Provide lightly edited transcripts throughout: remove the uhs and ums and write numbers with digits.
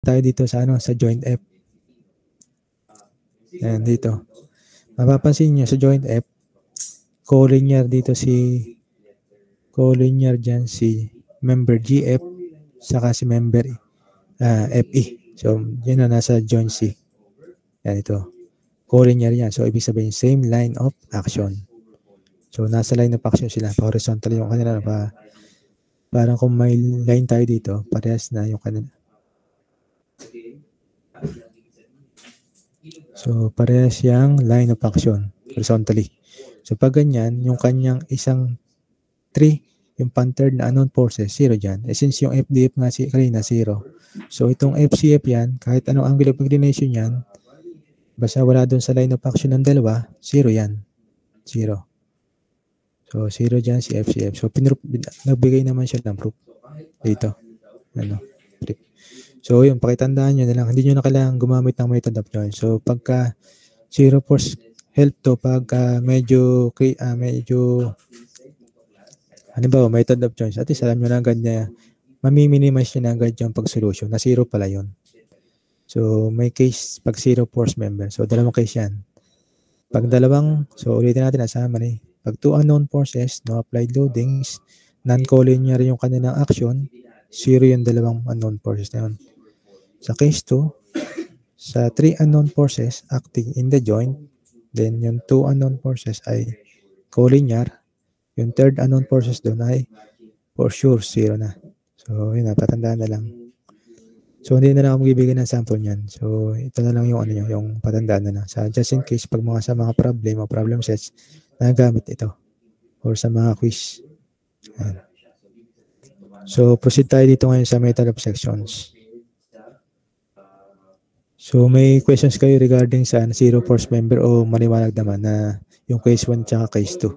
tayo dito sa sa joint F. Ayan, dito. Mapapansin niyo sa joint F, collinear dito collinear dyan si member GF saka si member FE. So, yun na nasa joint C. Yan ito. Collinear yan. So, ibig sabihin, same line of action. So, nasa line of action sila. Horizontal yung kanila. Parang kung may line tayo dito, parehas na yung kanila. So, parehas yung line of action horizontally. So, pag ganyan, yung kanyang isang 3, yung pan-third na unknown forces, 0 dyan. Since yung FDF nga kanina, 0. So, itong FCF yan, kahit anong angle of inclination yan, basta wala doon sa line of action ng dalawa, 0 yan. 0. So, 0 dyan si FCF. So, nagbigay naman siya ng proof. Dito. So, yun, pakitandaan nyo na lang. Hindi nyo na kailangan gumamit ng method of joint. So, pagka 0 force help to, pagka medyo halimbawa, method of joint, at least alam nyo na agad na mamiminimize nyo na agad yung pag-solution na 0 pala yun. So, may case pag 0 force member. So, dalawang case yan. Pag dalawang, so ulitin natin na summary. Pag 2 unknown forces, no applied loadings, non-collinear yung kanilang action, 0 yung dalawang unknown forces na yun. Sa case 2, sa 3 unknown forces acting in the joint, then yung 2 unknown forces ay collinear, yung third unknown forces doon ay for sure 0 na. So, yun na, patandaan na lang. So, hindi na lang ako magbibigay ng sample niyan. So, ito na lang yung yung patandaan na lang. Just in case, pag sa mga problem o problem sets, nagamit ito. Or sa mga quiz. Ayan. So, proceed tayo dito ngayon sa method of sections. So, may questions kayo regarding sa 0 force member o maliwanag naman na yung case 1 tsaka case 2.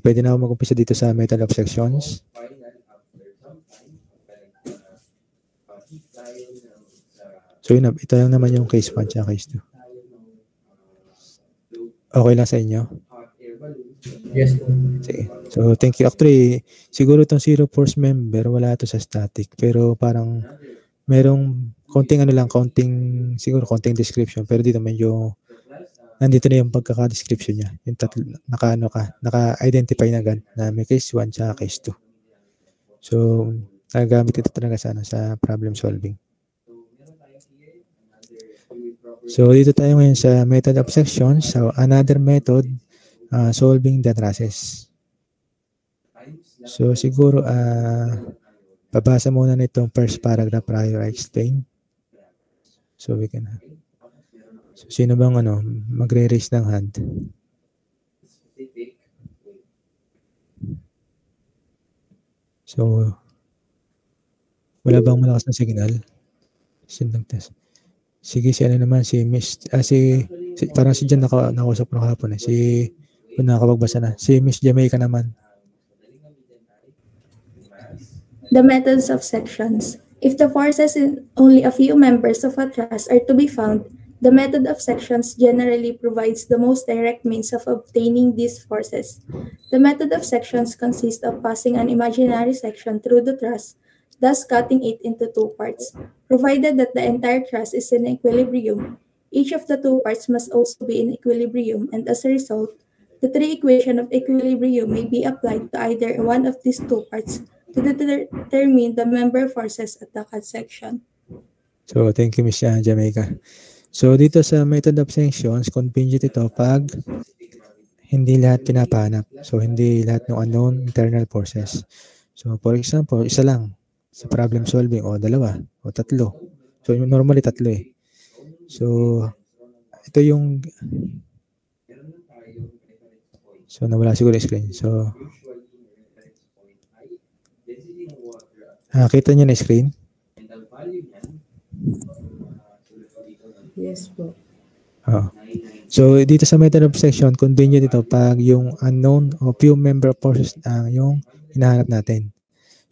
Pwede na ako mag-umpisa dito sa method of sections. So, yun, ito lang naman yung case 1 at case 2. Okay lang sa inyo? Yes. Sige. So, thank you. Actually, siguro itong 0 force member, wala ito sa static. Pero parang merong konting siguro konting description. Pero dito medyo, nandito na yung pagkaka-description niya. Yung tatlo, naka-identify na agad na may case 1 at case 2. So, nagagamit ito talaga sa problem solving. So, dito tayo ngayon sa method of sections. So, another method, solving the trusses. So, siguro, babasa muna nitong first paragraph prior I explain. So, we can have. So, sino bang magre-raise ng hand? So, wala bang malakas na signal? Sindang test. Sige, si naman, si Miss, parang si Jan nakausap ko kahapon nakakapagbasa na. Si Miss Jamaica naman. The methods of sections. If the forces in only a few members of a truss are to be found, the method of sections generally provides the most direct means of obtaining these forces. The method of sections consists of passing an imaginary section through the truss, thus cutting it into 2 parts. Provided that the entire truss is in equilibrium, each of the 2 parts must also be in equilibrium, and as a result, the 3 equation of equilibrium may be applied to either one of these 2 parts to determine the member forces at the cut section. So, thank you, Miss Jamaica. So, dito sa method of sections, contingent ito pag hindi lahat pinapahanap. So, hindi lahat ng unknown internal forces. So, for example, isa lang sa problem solving o 2 o 3. So, normally 3 eh. So, ito yung nawala siguro yung screen. So, kita niyo na screen? Yes po. So, dito sa method of section, convenient ito pag yung unknown o few member forces yung hinahanap natin.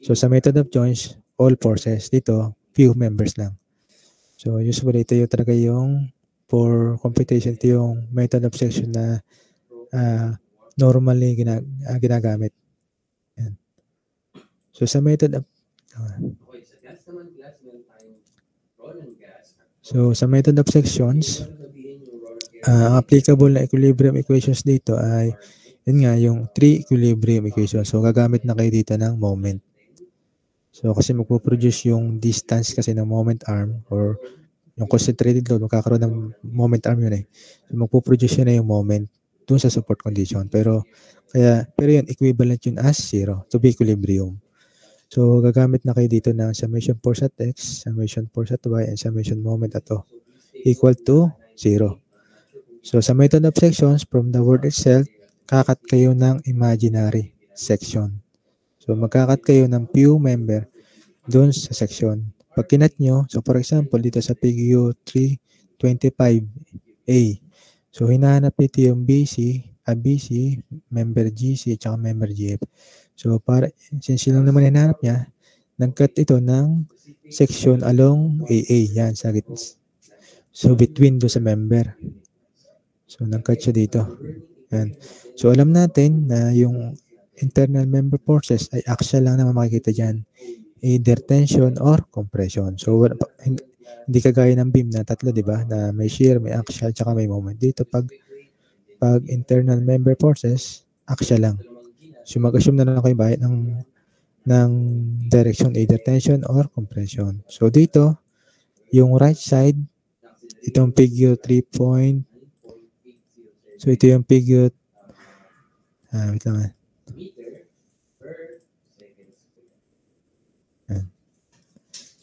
So, sa method of joints, all forces. Dito, few members lang. So, usually, ito yung talaga yung for computation, ito yung method of section na normally ginagamit. Yan. So, sa method of So, sa method of sections, ang applicable na equilibrium equations dito ay, yun nga, yung 3 equilibrium equations. So, gagamit na kayo dito ng moment. So, kasi magpo-produce yung distance kasi ng moment arm or yung concentrated load, magkakaroon ng moment arm yun eh. So, magpo-produce yun na yung moment dun sa support condition. Pero yun, equivalent yun as 0 to be equilibrium. So, gagamit na kayo dito ng summation force at x, summation force at y, and summation moment at o equal to 0. So, sa method of sections, from the word itself, kakat kayo ng imaginary section. So, magkakat kayo ng few member doon sa section. Pag kinat nyo, so for example, dito sa figure 325A, so hinahanap dito yung BC, member GC, at member GF. So, since yun lang naman hinahanap niya, nag-cut ito ng section along AA, yan, sa gitna. So, between do sa member. So, nag-cut siya dito. Yan. So, alam natin na yung internal member forces ay axial lang naman makikita dyan. Either tension or compression. So, hindi kagaya ng beam na tatlo, di ba? Na may shear, may axial, tsaka may moment. Dito, pag internal member forces, axial lang. So, mag-assume na lang kayo ba ng direction, either tension or compression. So, dito, yung right side, itong figure 3. So, ito yung figure, wait lang.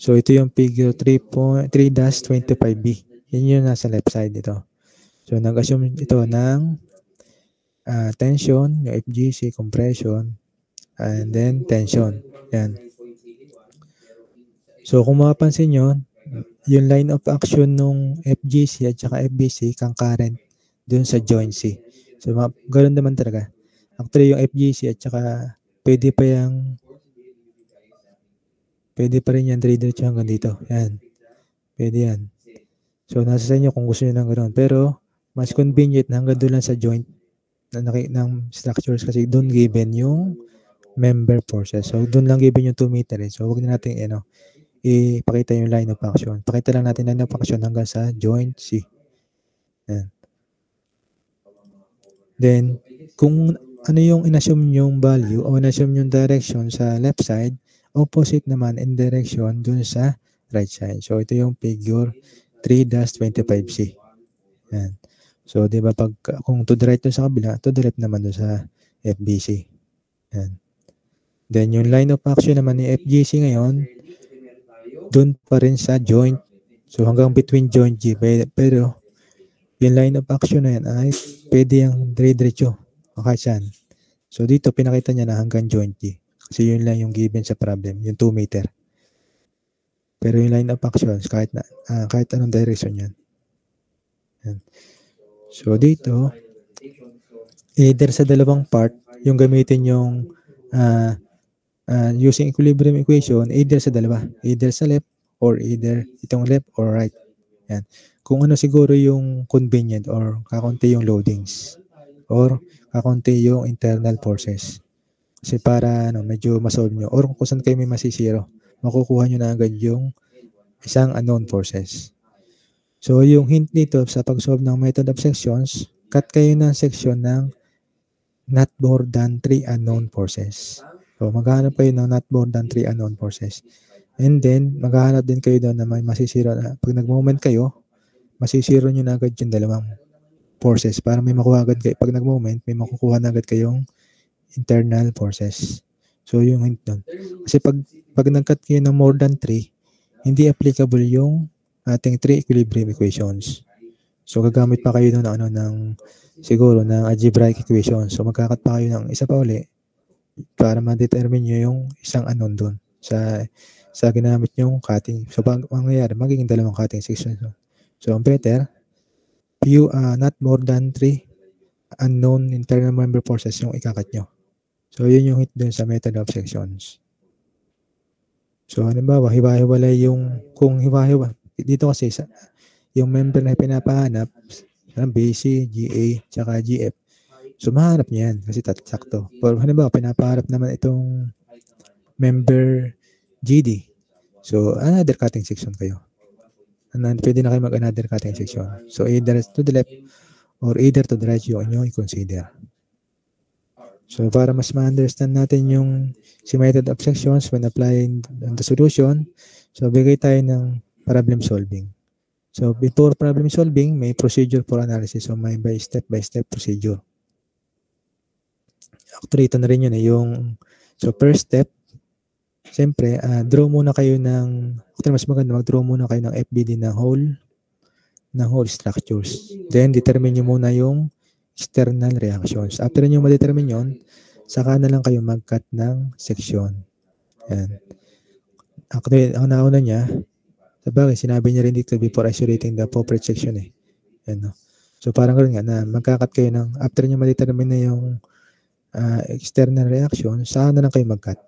So, ito yung figure 3-25B. Yan yung nasa left side ito. So, nag-assume ito ng tension, yung FGC, compression, and then tension. Yan. So, kung mapapansin nyo, yung line of action nung FGC at saka FBC, concurrent dun sa joint C. So, ganoon naman talaga. Actually, yung FGC at saka pwede pa rin yan diretso hanggang dito. Yan. Pwede yan. So, nasa sa inyo kung gusto nyo ng ganoon. Pero, mas convenient na hanggang doon lang sa joint ng structures kasi doon given yung member forces. So, doon lang given yung 2 meter. So, huwag na natin ipakita yung line of action. Pakita lang natin line of action hanggang sa joint C. Yan. Then, kung ano yung inassume yung value o inassume yung direction sa left side, opposite naman in direction dun sa right side. So, ito yung figure 3-25C. Yan. So, di ba kung to the right dun sa kabila, to the left naman dun sa FBC. Yan. Then, yung line of action naman ni FGC ngayon, dun pa rin sa joint. So, hanggang between joint G. Pero, yung line of action na yan ay pwede yung diretso. Okay, saan? So, dito, pinakita niya na hanggang joint G. Kasi yun lang yung given sa problem, yung 2 meter. Pero yung line of actions, kahit anong direction yan. Yan. So, dito, either sa dalawang part, yung gamitin yung using equilibrium equation, either sa dalawa. Either sa left or either itong left or right. Yan. Kung ano siguro yung convenient or kakunti yung loadings or kakunti yung internal forces. Kasi para medyo masolve nyo or kung saan kayo may masisiro, makukuha nyo na agad yung isang unknown forces. So, yung hint dito sa pag-solve ng method of sections, cut kayo ng section ng not more than 3 unknown forces. So, maghahanap kayo ng not more than 3 unknown forces. And then, maghahanap din kayo doon na may masisiro na pag nag-moment kayo, masisiro nyo na agad yung dalawang forces para may makuha agad kayo. Pag nag-moment, may makukuha na agad kayong internal forces. So, yung hint doon. Kasi pag nag-cut kayo ng more than 3, hindi applicable yung ating 3 equilibrium equations. So, gagamit pa kayo doon siguro ng algebraic equations. So, magkakat pa kayo ng isa pa uli para ma-determine nyo yung isang unknown doon sa ginamit nyong cutting. So, pag mangyayari, magiging dalawang cutting sections. So, ang better, not more than 3 unknown internal member forces yung ikakat nyo. So, yun yung hit dun sa method of sections. So, halimbawa, hiwa-hiwalay kung hiwa-hiwa, dito kasi yung member na pinapahanap, BC, GA, tsaka GF. So, mahanap niya yan kasi sakto. Pero halimbawa, pinapahanap naman itong member GD. So, another cutting section kayo. Pwede na kayo mag-another cutting section. So, either to the left or either to the right yung inyong i-consider. So, para mas ma-understand natin yung si method of sections when applying on the solution, so, bigay tayo ng problem solving. So, before problem solving, may procedure for analysis. So, may by step procedure. Actually, ito na rin yun so, first step, siyempre, draw muna kayo actually, mas maganda, mag-draw muna kayo ng FBD ng whole structures. Then, determine nyo muna yung external reactions. After nyo ma-determine yun, saka na lang kayo mag-cut ng section. Yan. Actually, ang nauna niya, sabagay, sinabi niya rin dito before isolating the appropriate section eh. Yan, no? So, parang gano'n nga na magka-cut kayo after nyo ma-determine na yung external reaction, saka na lang kayo mag-cut.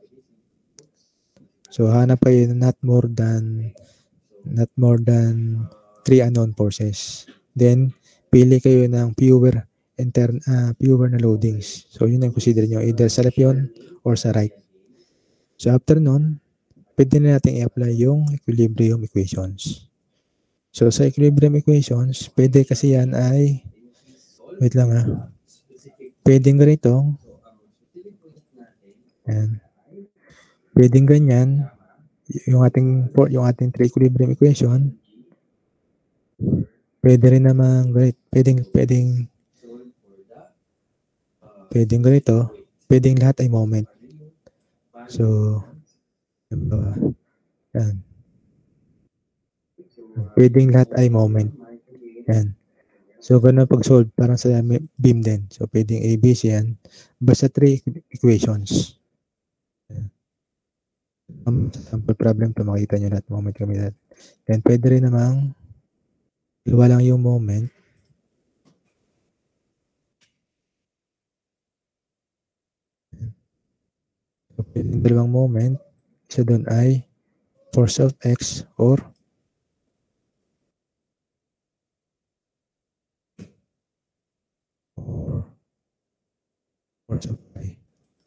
So, hanap kayo not more than 3 unknown forces. Then, pili kayo ng fewer na loadings. So, yun ang consider nyo. Either sa left yun or sa right. So, after nun, pwede na natin i-apply yung equilibrium equations. So, sa equilibrium equations, pwede kasi yan ay, wait lang pwedeng ganito. Yan. Pwedeng ganyan. Yung ating 3 equilibrium equation, pwede rin naman pwedeng ganito, pwedeng lahat ay moment. So, yan. Pwedeng lahat ay moment. Yan. So, ganun pag-solve, parang sa beam din. So, pwedeng A, B, C yan. Basta 3 equations. Sample problem to makita nyo lahat, moment kami lahat. Then, pwede rin namang iwa lang yung moment. So, pwede dalawang moment. Isa doon ay force of X or force of Y.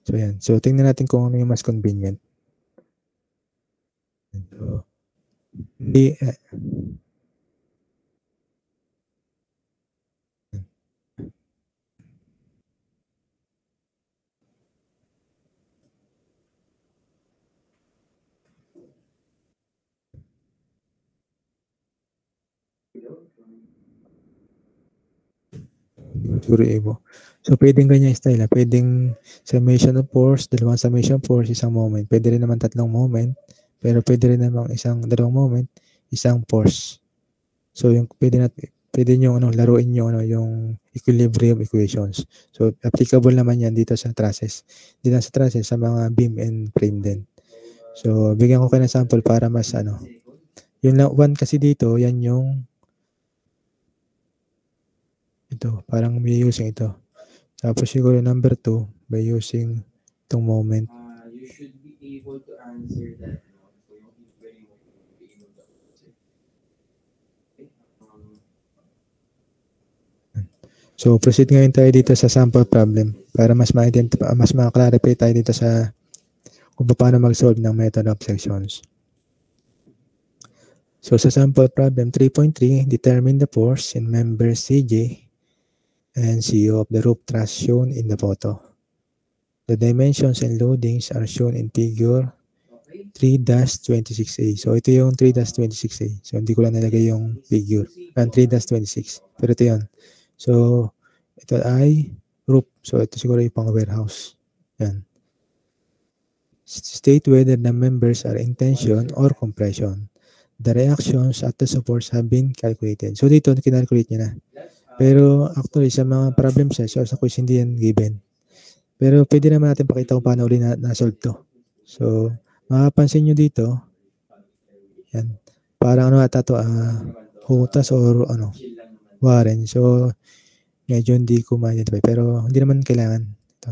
So, yan. So, tingnan natin kung ano yung mas convenient. So, So, pwedeng ganyan style. Pwedeng summation of force, dalawang summation force, isang moment. Pwede rin naman 3 moment. Pero pwede rin naman dalawang moment, isang force. So, yung pwede nyo laruin nyo yung equilibrium equations. So, applicable naman yan dito sa trusses. Dito sa trusses, sa mga beam and frame din. So, bigyan ko kayo ng sample para mas Yung one kasi dito, yan yung ito, parang may using ito. Tapos siguro number 2 by using itong moment. You should be able to answer that. So, proceed ngayon tayo dito sa sample problem para mas ma-clarify tayo dito sa kung paano mag-solve ng method of sections. So, sa sample problem 3.3, determine the force in members CJ and CO of the roof truss shown in the photo. The dimensions and loadings are shown in figure 3-26A. So, ito yung 3-26A. So, hindi ko lang nilagay yung figure. 3-26. Pero ito yun. So, ito ay roof. So, ito siguro yung pang warehouse. Yan. State whether the members are in tension or compression. The reactions at the supports have been calculated. So, dito, kinalculate niya na. Pero, actually, sa mga problem sets or sa quiz, hindi yan given. Pero, pwede naman natin pakita kung paano uli na-solve to. So, makapansin nyo dito, yan, parang ata to, hutas or Warren. So, medyo hindi ko ma-identify. Pero, hindi naman kailangan. Ito.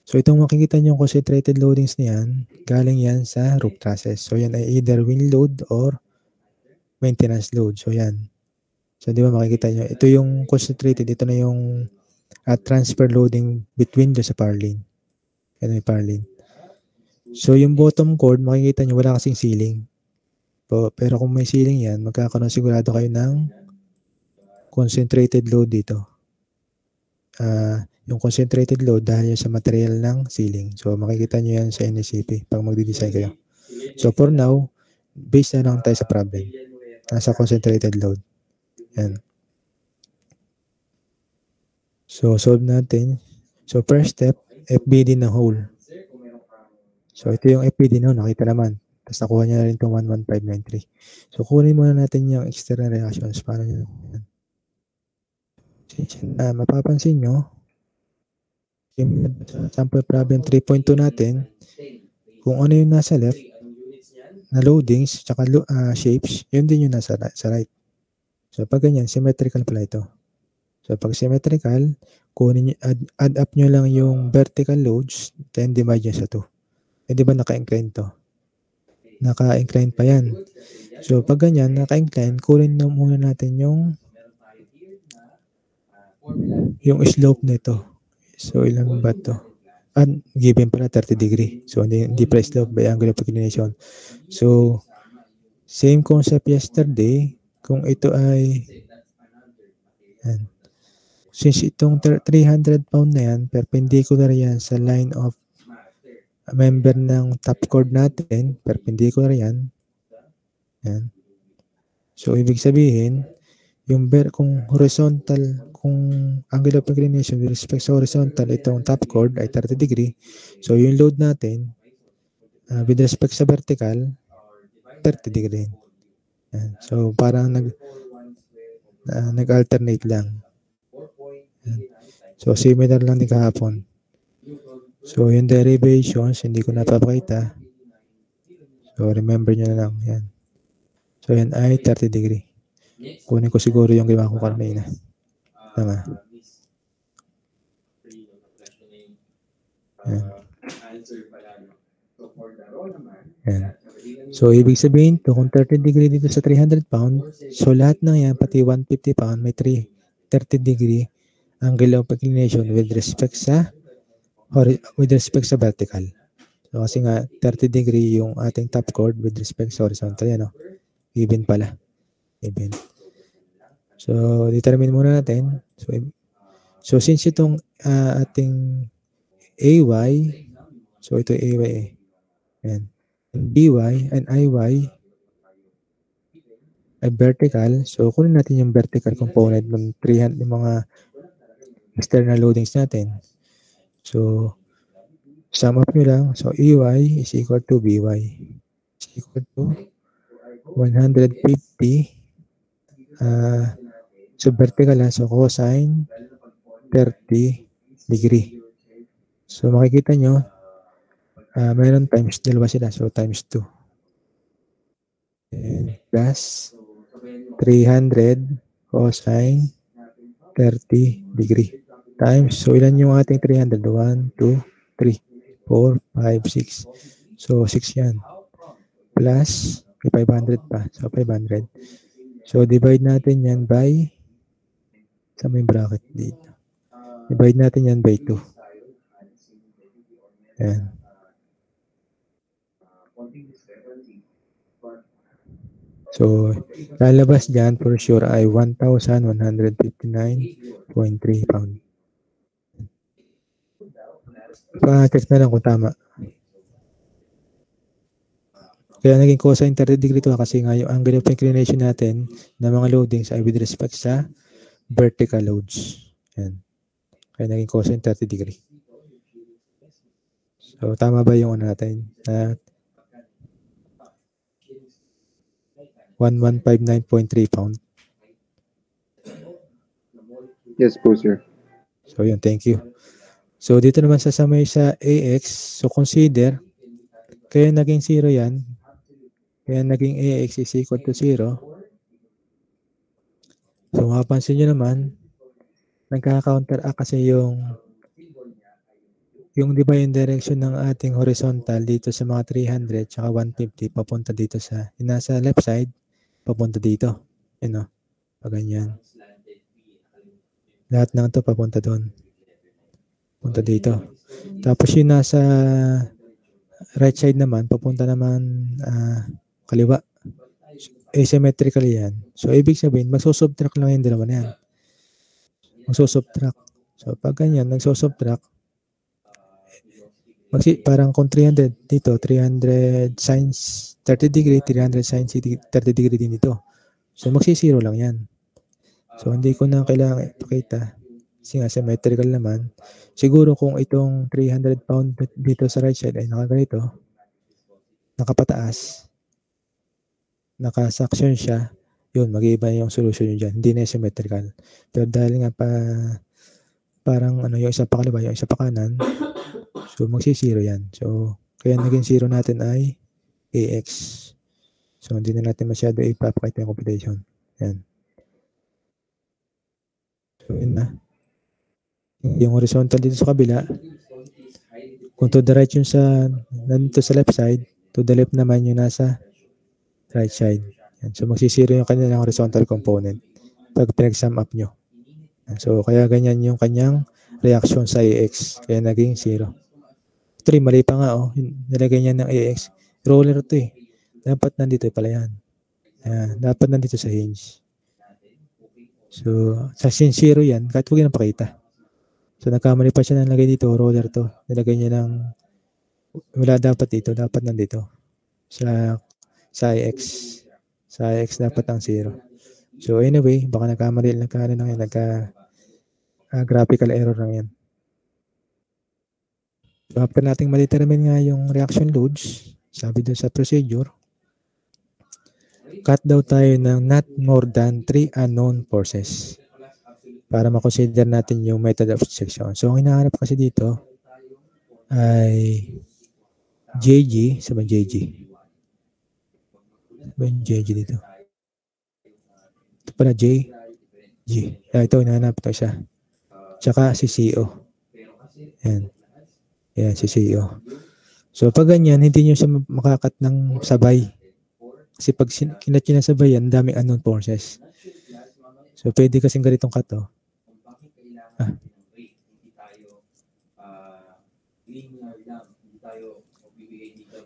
So, itong makikita nyo concentrated loadings niyan, galing yan sa roof trusses. So, yan ay either wind load or maintenance load. So, yan. So, di ba makikita nyo? Ito yung concentrated. Ito na yung transfer loading between the sa purlin. Yan may purlin. So, yung bottom chord, makikita nyo, wala kasing ceiling. po. Pero kung may ceiling yan, magkakaroon sigurado kayo ng concentrated load dito. Yung concentrated load dahil sa material ng ceiling. So, makikita nyo yan sa NSCP pag magdi-design kayo. So, for now, based na lang tayo sa problem. Nasa concentrated load. Yan. So, solve natin. So, first step, FBD ng hole. So, ito yung FBD no, nakita naman. Tapos nakuha niya na rin itong 11593. So, kunin muna natin yung external reactions. Paano nyo nakuha? Mapapansin nyo, sample problem 3.2 natin, kung ano yung nasa left, na loadings, tsaka shapes, yun din yung nasa right. So, pag ganyan, symmetrical pala ito. So, pag symmetrical, add up nyo lang yung vertical loads, then divide nyo sa 2. Eh, di ba naka-incline to? Naka-incline pa yan. So, pag ganyan, naka-incline, kunin na muna natin yung slope nito. So, ilan ba to? Given pala 30 degree. So, hindi pala slope by angle of inclination. So, same concept yesterday, kung ito ay yan. Since itong 300 pound na yan, perpendicular yan sa line of member ng top chord natin, perpendicular yan. Yan. So, ibig sabihin, yung kung horizontal, kung angle of inclination with respect sa horizontal, itong top chord ay 30 degree. So, yung load natin, with respect sa vertical, 30 degree. Yan. So, parang nag-alternate lang. Yan. So, similar lang din kahapon. So, yung derivations, hindi ko napapakita. So, remember nyo na lang. Yan. So, yan ay 30 degree. Kunin ko siguro yung ginawa ko kanina. Tama. Yan. Yan. So, ibig sabihin to, kung 30 degree dito sa 300 pound, so lahat ng yan, pati 150 pound, may 30 degree angle of inclination with respect sa vertical. So, kasi nga, 30 degree yung ating top chord with respect sa horizontal. Yan, no? Even pala. Even. So, determine muna natin. So since itong ating AY, so ito AY, yan. BY and IY ay vertical. So, kunin natin yung vertical component ng 300, yung mga external loadings natin. So, sum up nyo lang. So, EY is equal to BY. Is equal to 150. So, vertical lang. So, cosine 30 degree. So, makikita nyo, mayroon times, dalawa sila. So, times 2. And plus 300 cosine 30 degree. Times, so ilan yung ating 300? 1, 2, 3, 4, 5, 6. So, 6 yan. Plus, 500 pa. So, 500. So, divide natin yan by, sa may bracket dito. Divide natin yan by 2. Yan. So, lalabas dyan for sure ay 1,159.3 pound. Pa-check na lang kung tama. Kaya naging cosine 30 degree ito kasi nga yung angle of inclination natin ng mga loadings ay with respect sa vertical loads. Yan. Kaya naging cosine 30 degree. So, tama ba yung ano natin? 1,159.3 pound. Yes po, sir. So, yun. Thank you. So, dito naman sa AX, so consider, kaya naging 0 yan, kaya naging AX is equal to 0. So, mapapansin nyo naman, nagka-counteract kasi yung di ba yung direction ng ating horizontal dito sa mga 300 tsaka 150 papunta dito sa, yung nasa left side, papunta dito. Yun o, pag ganyan. Lahat ng ito papunta doon. Punta dito. Tapos yung nasa right side naman, papunta naman kaliwa. asymmetrical yan. So, ibig sabihin, magsusubtract lang yung dalawa na yan. Magsusubtract. So, pag ganyan, nagsusubtract, parang kung 300 dito, 300 sines 30 degree, 300 sines 30 degree din dito. So, magsisiro lang yan. So, hindi ko na kailangan ipakita. Kasi nga, symmetrical naman. Siguro kung itong 300 pound dito sa right side ay nakaganito, nakapataas, nakasuction siya, yun, mag-iiba yung solution nyo dyan. Hindi na symmetrical. Pero dahil nga parang yung isa pa kaliwa, yung isa pa kanan, so magsisiro yan. So, kaya naging zero natin ay AX. So, hindi na natin masyado ipapakita yung computation. Yan. So, yun na. Yung horizontal dito sa kabila, kung to the right yung nandito sa left side, to the left naman yung nasa right side. Yan. So, magsisiro yung kanilang horizontal component pag pinag-sum up nyo. Yan. So, kaya ganyan yung kanyang reaction sa AX. Kaya naging 0. Ito rin, mali pa nga, nilagay niya ng AX. Roller to eh. Dapat nandito pala yan. Yan. Dapat nandito sa hinge. So, sa sin 0 yan, kahit huwag na pakita. So, nagkamali pa siya ng lagay dito, roller to. Nilagay niya ng, wala dapat dito, dapat nandito. Sa IX. Sa IX dapat ang 0. So, anyway, baka nagkamali lang yan, graphical error lang yan. So, after nating ma-determine nga yung reaction loads, sabi doon sa procedure, cut daw tayo ng not more than 3 unknown forces para makonsider natin yung method of section. So, ang hinahanap kasi dito ay JG. Sabi JG. Sabi JG dito. Ito pala J. G. Ito, hinahanap ito isa. Tsaka si CO. Yan. Yan, si CO. So, pag ganyan, hindi nyo siya makakat ng sabay. Kasi pag kinat nyo na sabay yan, daming unknown forces. So, pwede kasing ganitong cut,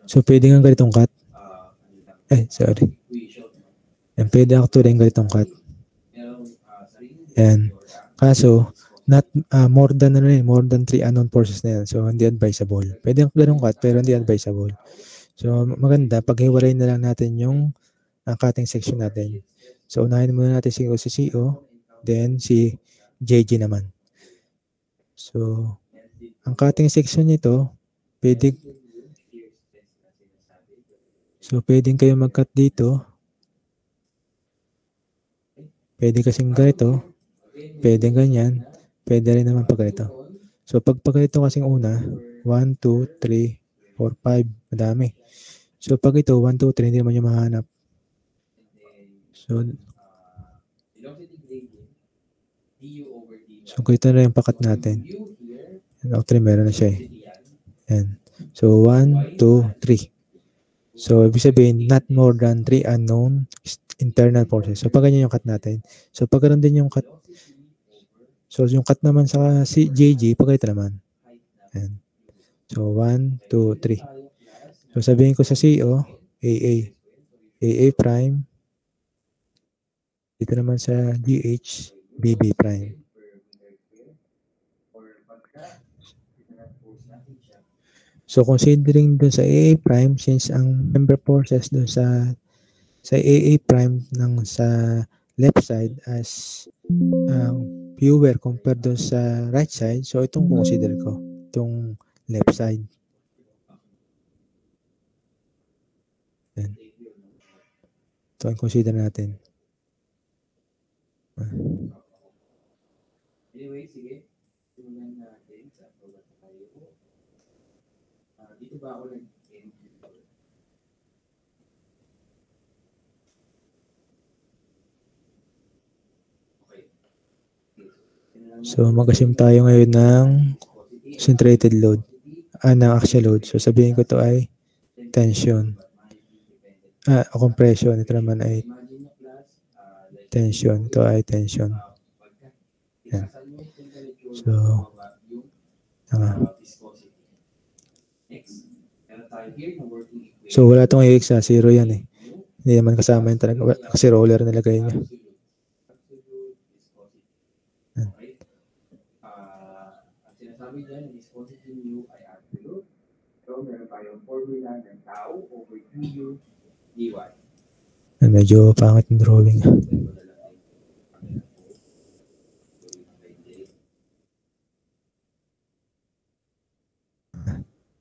So, pwede nga ganitong cut. Sorry. Yan, pwede actually yung ganitong cut. Yan. Kaso, not more than 3 unknown forces na yan. So, hindi advisable. Pwede ang ganitong cut, pero hindi advisable. So, maganda, paghiwalay na lang natin yung cutting section natin. So, unahin muna natin si CO, then si JG naman. So, ang cutting section nito, pwedeng kayo mag-cut dito. Pwede kasing ganito. Pwedeng ganyan. Pwede rin naman pag ganito. So, pag ganito kasing una, 1, 2, 3, 4, 5, madami. So, pag ito, 1, 2, 3, hindi naman yung mahanap. So, ganito na yung pakat natin. Actually, meron na siya eh. Yan. So, 1, 2, 3. So, ibig sabihin, not more than 3 unknown internal forces. So, pag ganyan yung cut natin. So, pag ganun din yung cut. So, yung cut naman sa JG, pag ganito naman. Yan. So, 1, 2, 3. So, sabihin ko sa CO, AA. AA prime. Dito naman sa GH, BB prime. So, considering dun sa AA prime, since ang member forces dun sa AA prime ng sa left side as fewer compared dun sa right side, so itong consider ko, itong left side. Yan. Ito ang consider natin. Anyway, sige. Simulan natin sa program tayo. Dito ba ako nag-end? Okay. So, mag-assume tayo ngayon ng concentrated load. Ng axial load. So, sabihin ko to ay tension. Compression. Ito naman ay tension. Ito ay tension. Yan. So, wala itong AX, 0 yan eh. Hindi naman kasama yun talaga. Kasi roller nilagay niya. Absolute viscosity. Okay? Ang sinasabi dyan, viscosity mu ay absolute. So, meron tayong formula ng tau over du dy. Medyo pangit yung drawing.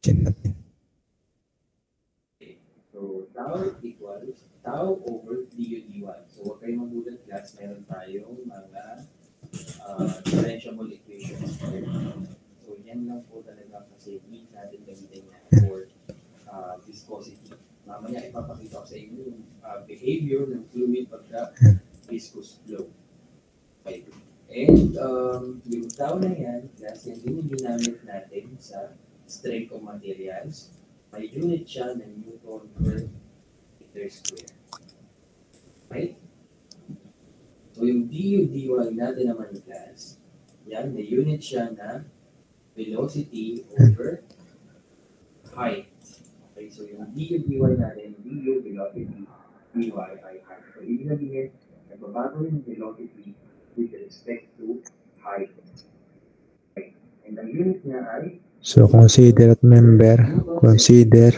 Chin natin. So, tau equals tau over du dy. So, huwag kayong magulat, class. Meron tayong mga differentiable equations. So, yan lang po talaga kasi need natin gamitin yan for viscosity. Mamaya ipapakita ko sa inyo yung behavior ng fluid pagka viscous flow. Okay. And yung tau na yan, class, yan din yung ginamit natin sa strength of materials. May unit siya ng Newton per meter square. Right? So yung du dy natin naman, class, yan, may unit siya na velocity over height. Okay, so yung du dy natin, du velocity, dy ay height. So ibig sabihin, nagbabago yung velocity with respect to height. Okay. And ang unit niya ay So, consider at member. Consider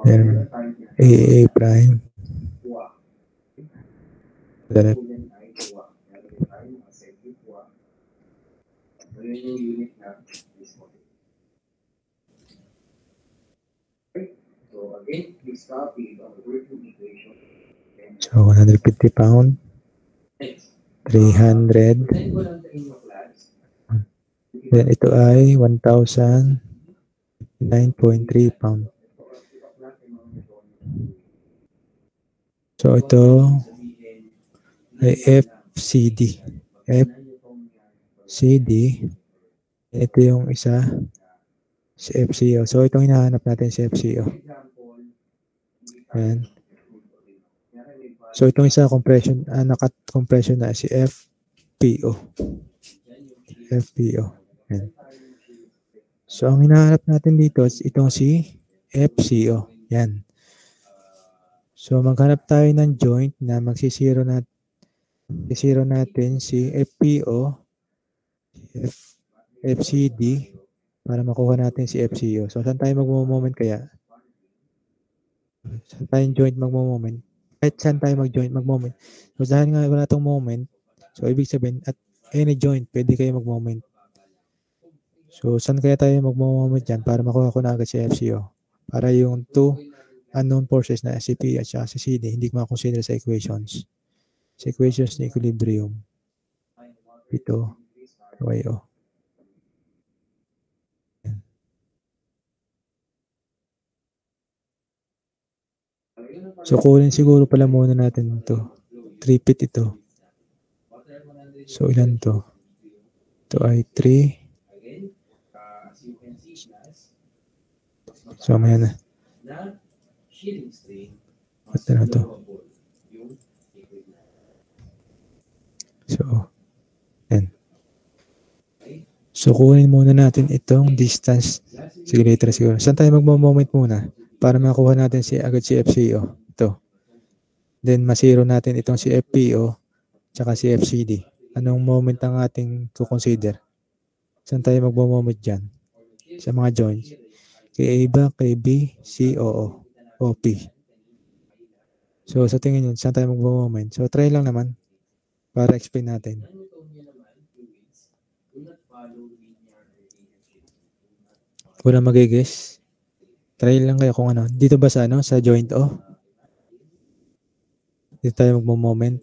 then AA prime. Then, so again, please copy the working equation. so 150 pound, Next. 300. Then ko lang sa inyo, class. Then, ito ay 1,009.3 pound. So, ito ay FCD. FCD. Ito yung isa, si FCO. So, itong hinahanap natin si FCO. Ayan. So, itong isa, compression, naka-compression na si FPO. FPO. Ayan. So, ang hinahanap natin dito, itong si FCO. Yan. So, maghanap tayo ng joint na magsisiro natin si FPO, FCD, para makuha natin si FCO. So, saan tayo magmo-moment kaya? Saan tayong joint magmo-moment? Kahit saan tayo mag-moment. So, dahil nga wala itong moment, so, ibig sabihin, at any joint, pwede kayo mag-moment. So, saan kaya tayo mag-moment dyan para makuha ko na agad si FCO? Para yung two unknown forces na si P at si CD, hindi ko makonsider sa equations. Sa equations ng equilibrium. Ito, YO. So, kunin siguro pala muna natin ito. 3 feet ito. So, ilan to? Ito ay 3. So, may na. Ito na to. So, yan. So, kunin muna natin itong distance. Sige, later siguro. Saan tayo magmo-moment muna? Para makuha natin agad si FCO. Ito. Then, masiro natin itong si FPO tsaka si FCD. Anong moment ang ating kukonsider? Saan tayo magmo-moment dyan? Sa mga joints. Kay A ba, kay B, C, O, OP. So, sa tingin yun, saan tayo magmo-moment? So, try lang naman para explain natin. Wala magigis. Try lang kayo kung ano. Dito ba sa sa joint O? Dito tayo magmo-moment.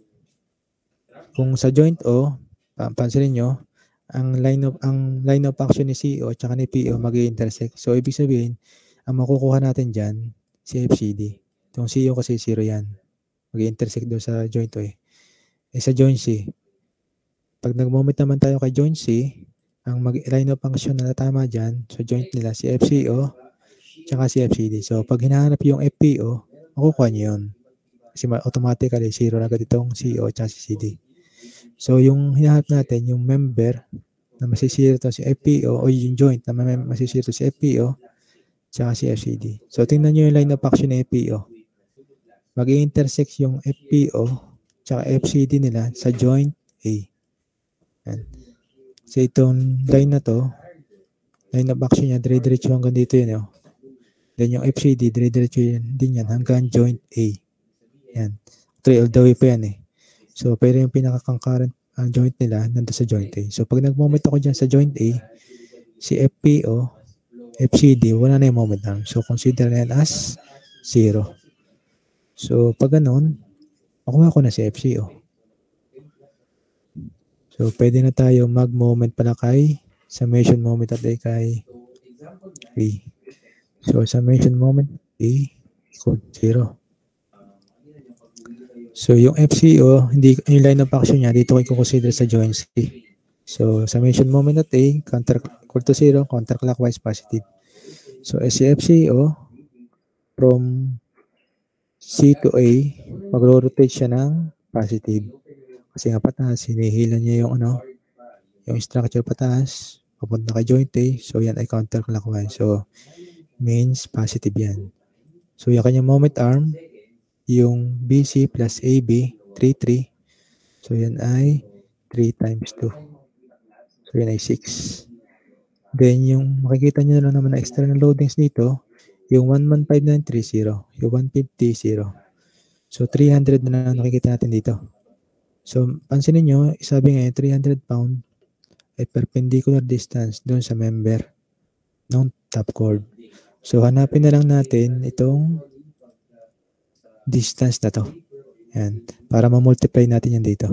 Kung sa joint O, pansinin nyo, ang line of action ni CO at ni PO mag-intersect. So, ibig sabihin, ang makukuha natin dyan, si FCD. Itong CO kasi 0 yan. Mag-intersect doon sa joint O eh. Sa joint C, pag nag-moment naman tayo kay joint C, ang line of action na tama dyan, so joint nila, si FCO, tsaka si FCD. So, pag hinahanap yung FPO, makukuha nyo yun. Kasi automatically, 0 na agad itong CO at si CD. So, yung hinahanap natin, yung member na masisira to si FPO o yung joint na masisira to si FPO tsaka si FCD. So, tingnan nyo yung line of action ng FPO. mag-intersect yung FPO tsaka FCD nila sa joint A. Yan. So itong line na to, line of action niya, dire-diretso hanggang dito yun. Oh. Then yung FCD, dire-diretso din yan hanggang joint A. Yan. All the way pa yan eh. So pero yung pinaka-concurrent ang joint nila nandun sa joint A. So pag nag-moment ako dyan sa joint A, si FPO, FCD, wala na yung moment arm. So consider na yan as 0. So pag ganun, makuha ko na si FCO. So pwede na tayo mag-moment pala kay summation moment at A kay A. So summation moment A equal 0. So yung FCO, hindi yung line of action niya, dito ko i-consider sa joint C. So summation moment at A, counter equal to 0, counterclockwise positive. So si FCO, from C to A, magro-rotate siya ng positive. Kasi nga pataas, hinihilan niya yung yung structure pataas, papunta kay joint A, so yan ay counterclockwise. So means positive yan. So yung kanyang moment arm, yung BC plus AB, 3, 3. So yan ay 3 times 2. So yan ay 6. Then yung makikita nyo na naman na external loadings dito, yung 115,930, yung 150, 0. So 300 na nakikita natin dito. So pansinin nyo, sabi nga 300 pound ay perpendicular distance doon sa member ng top chord. So hanapin na lang natin itong distance na to. Yan. Para ma-multiply natin yan dito.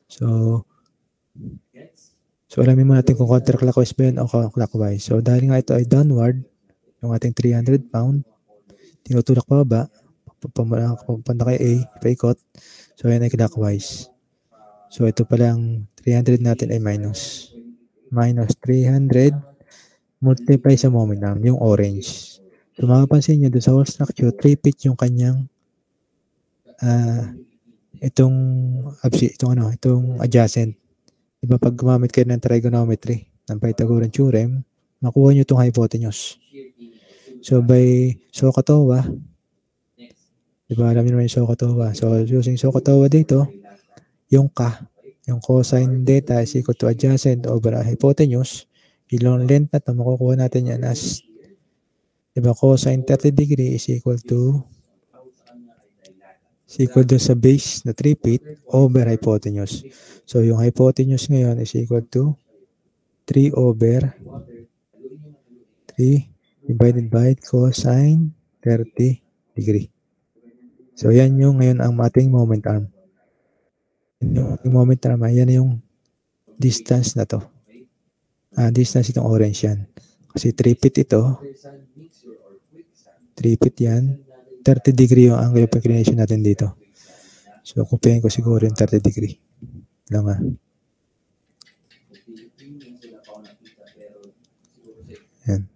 So alamin mo natin kung counterclockwise ba yan o clockwise. So dahil nga ito ay downward, yung ating 300 pound, tinutulak pa baba, papunta kay A, paikot. So yan ay clockwise. So ito palang 300 natin ay minus. Minus 300 multiply sa moment arm, yung orange. So mapapansin nyo, doon sa whole structure, 3-pitch yung kanyang itong adjacent. Diba pag gumamit kayo ng trigonometry ng Pythagorean theorem, makuha nyo itong hypotenuse. So by SOHCAHTOA, diba alam nyo naman yung SOHCAHTOA. So using SOHCAHTOA dito, yung cosine theta is equal to adjacent over hypotenuse, yung length na ito, makukuha natin yan as diba, cosine 30 degree is equal to sa base na 3 feet over hypotenuse. So, yung hypotenuse ngayon is equal to 3 over 3 divided by cosine 30 degree. So, yan yung ngayon ang ating moment arm. Yung moment arm, yan yung distance na to. Distance itong orange yan. Kasi 3 feet ito. 3 feet yan. 30 degree yung angle of inclination natin dito. So, kumpirahin ko siguro yung 30 degree. Lang Yan.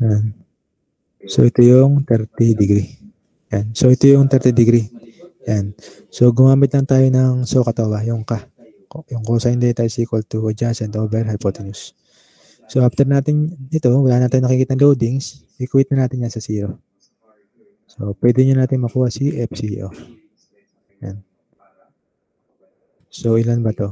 Yan. So, ito yung 30 degree. Yan. So, ito yung 30 degree. Yan. So, gumamit lang tayo ng SOHCAHTOA, yung cosine theta is equal to adjacent over hypotenuse. So, after natin ito, wala natin nakikita ng loadings, equate na natin yan sa 0. So, pwede nyo natin makuha si FCO. Yan. So, ilan ba to?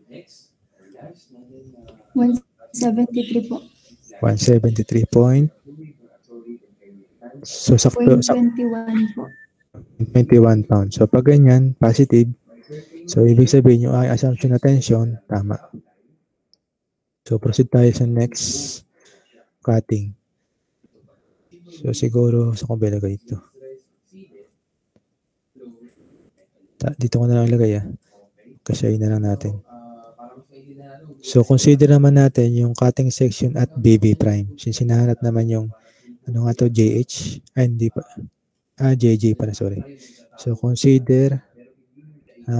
Next, 173 po. 173 point. So, sakto. 21 po. 21 pounds. So, pag ganyan, positive. So, ibig sabihin yung assumption na tension, tama. So, proceed tayo sa next cutting. So, siguro, sa kong ilagay ito. Dito ko na lang ilagay, Kasi na lang natin. So, consider naman natin yung cutting section at BB prime. Since hinahanap naman yung, JH. Hindi pa. JJ pala, sorry. So, consider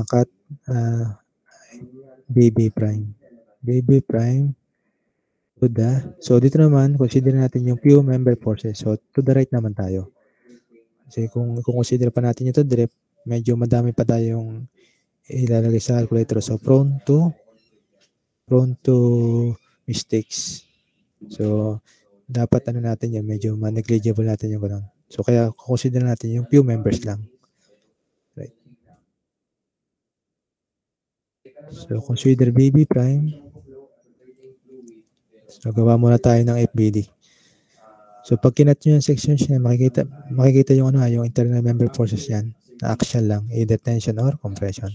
cut BB prime. BB prime to the, so dito naman, consider natin yung few member forces. So, to the right naman tayo. Kasi kung consider pa natin yung to the left, medyo madami pa tayong ilalagay sa calculator. So, prone to mistakes. So, dapat ano natin yan, medyo negligible natin yung ganun. So, kaya consider natin yung few members lang. Right. So, consider BB prime. So, gawa muna tayo ng FBD. So, pag kinat nyo yung sections niya, makikita yung yung internal member forces yan. Na action lang, either tension or compression.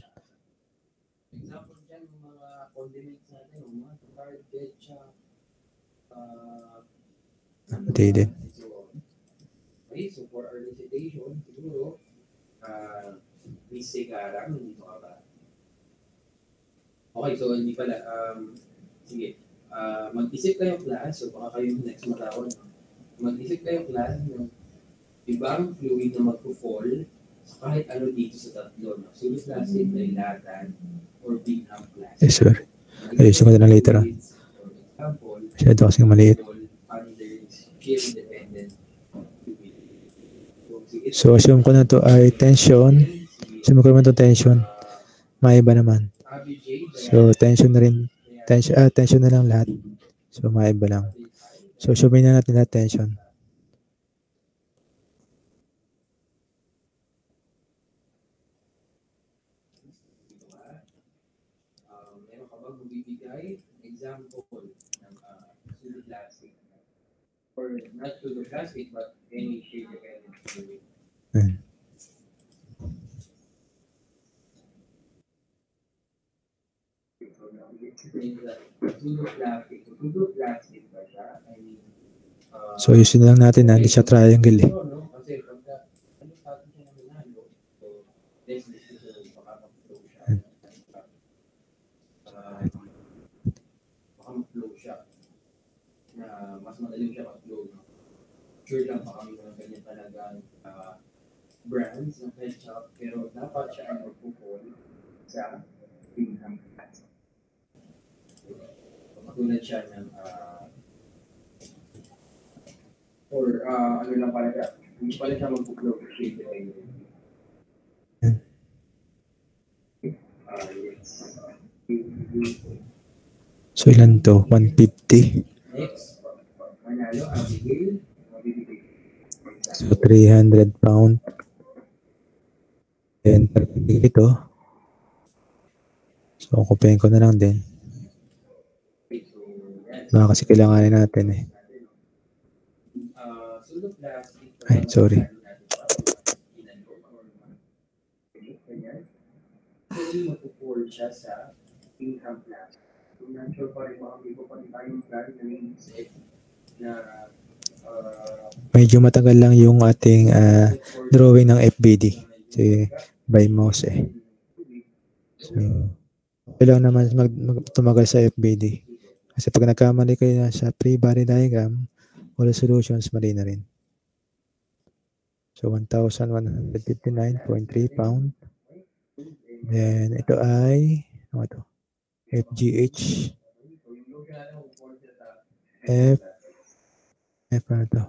Example dyan, mga condiments natin, mga target siya, Updated. okay, so for our recitation, siguro, Miss Segarang, hindi mo ka ba? Okay, so hindi pala, sige, mag-isip kayo class, so baka kayo next matawag. Mag-isip kayo class ng ibang fluid na mag-fall sa kahit ano dito sa tatlo. No? So, this last is dilatan or big amp class. Yes, sir. Ayusin ko na lang later. For example, Masyado kasing maliit. So, assume ko na to ay tension. Assume ko naman to tension. Maiba naman. So, tension na rin. Tension na lang lahat. So, maiba lang. So, assume na natin lahat tension. Meron ka bang magbibigay example ng pseudoplastic or not pseudoplastic but any shape of energy? Pseudoplastic ba siya? I mean, So, ayusin na lang natin na hindi siya triangle eh. kasi pagka ano sa atin siya ng nalo, so this is baka mag-flow siya. Baka mag-flow siya na mas madaling siya mag-flow. Sure lang baka may mga ganyan talagang brands ng ketchup, pero dapat siya ang magpupol sa pinghang class. Katulad siya ng or ano lang pala siya, hindi pala siya magpuplo for shade ay So, ilan to? 150. next, manalo, Abigail, So, 300 pound. Then, ito. So, kupain ko na lang din. Baka kasi kailanganin natin eh. Ay, sorry. Actually, magpupol siya sa pinghang class. So, not sure pa rin mga people pa rin tayong plan na naisip na Medyo matagal lang yung ating drawing ng FBD. Kasi by mouse eh. So, okay lang naman tumagal sa FBD. Kasi pag nagkamali kayo na sa pre-body diagram, all solutions mali na rin. So, 1,159.3 pound. Then, ito ay, ano ito? FGH. F ano ito?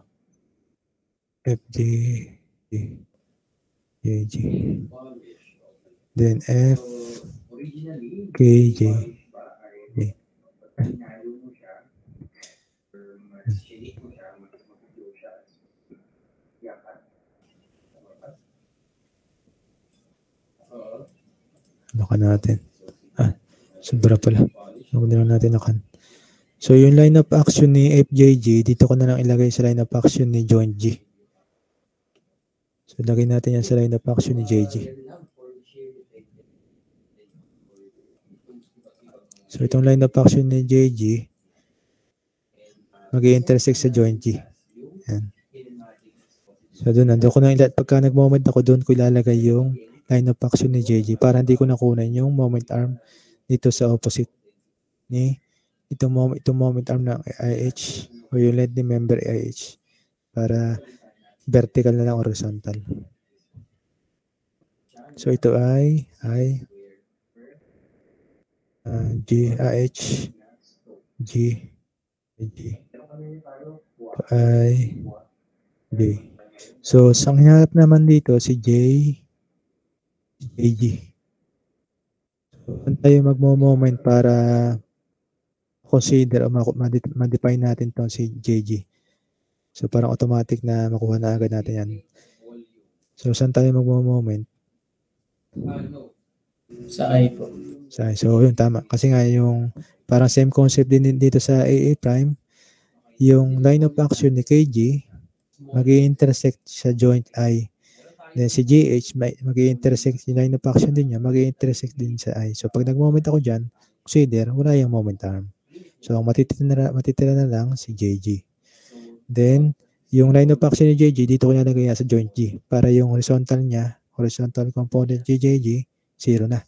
FGG. Then, FKJ. Ano ka natin? Sobra pala. Huwag na lang natin nakan. So, yung line of action ni FJG, dito ko na lang ilagay sa line of action ni Joint G. So, lagay natin yan sa line of action ni JG. So, itong line of action ni JG, mag-i-intersect sa Joint G. Yan. So, doon ko na pagka nag-moment ako, doon ko ilalagay yung line of action ni JG para hindi ko nakunan yung moment arm dito sa opposite ni itong moment arm ng IH o yung lead ni member IH para vertical na lang horizontal. So ito ay G IH G ito ay J. So sa hinaharap naman dito si JG. Saan tayo magmo-moment para consider o ma-define natin to si JG. So parang automatic na makuha na agad natin yan. So saan tayo magmo-moment? Sa I po. So yun, tama. Kasi nga yung parang same concept din dito sa AA prime, yung line of action ni KG mag-i-intersect sa joint I. Then si GH mag-i-intersect yung line of action din niya, mag-i-intersect din sa I. So pag nag-moment ako dyan, consider wala yung moment arm. So ang matitira na lang si JG. Then yung line of action ni JG dito ko nilagay sa joint G para yung horizontal niya, horizontal component JG 0 na.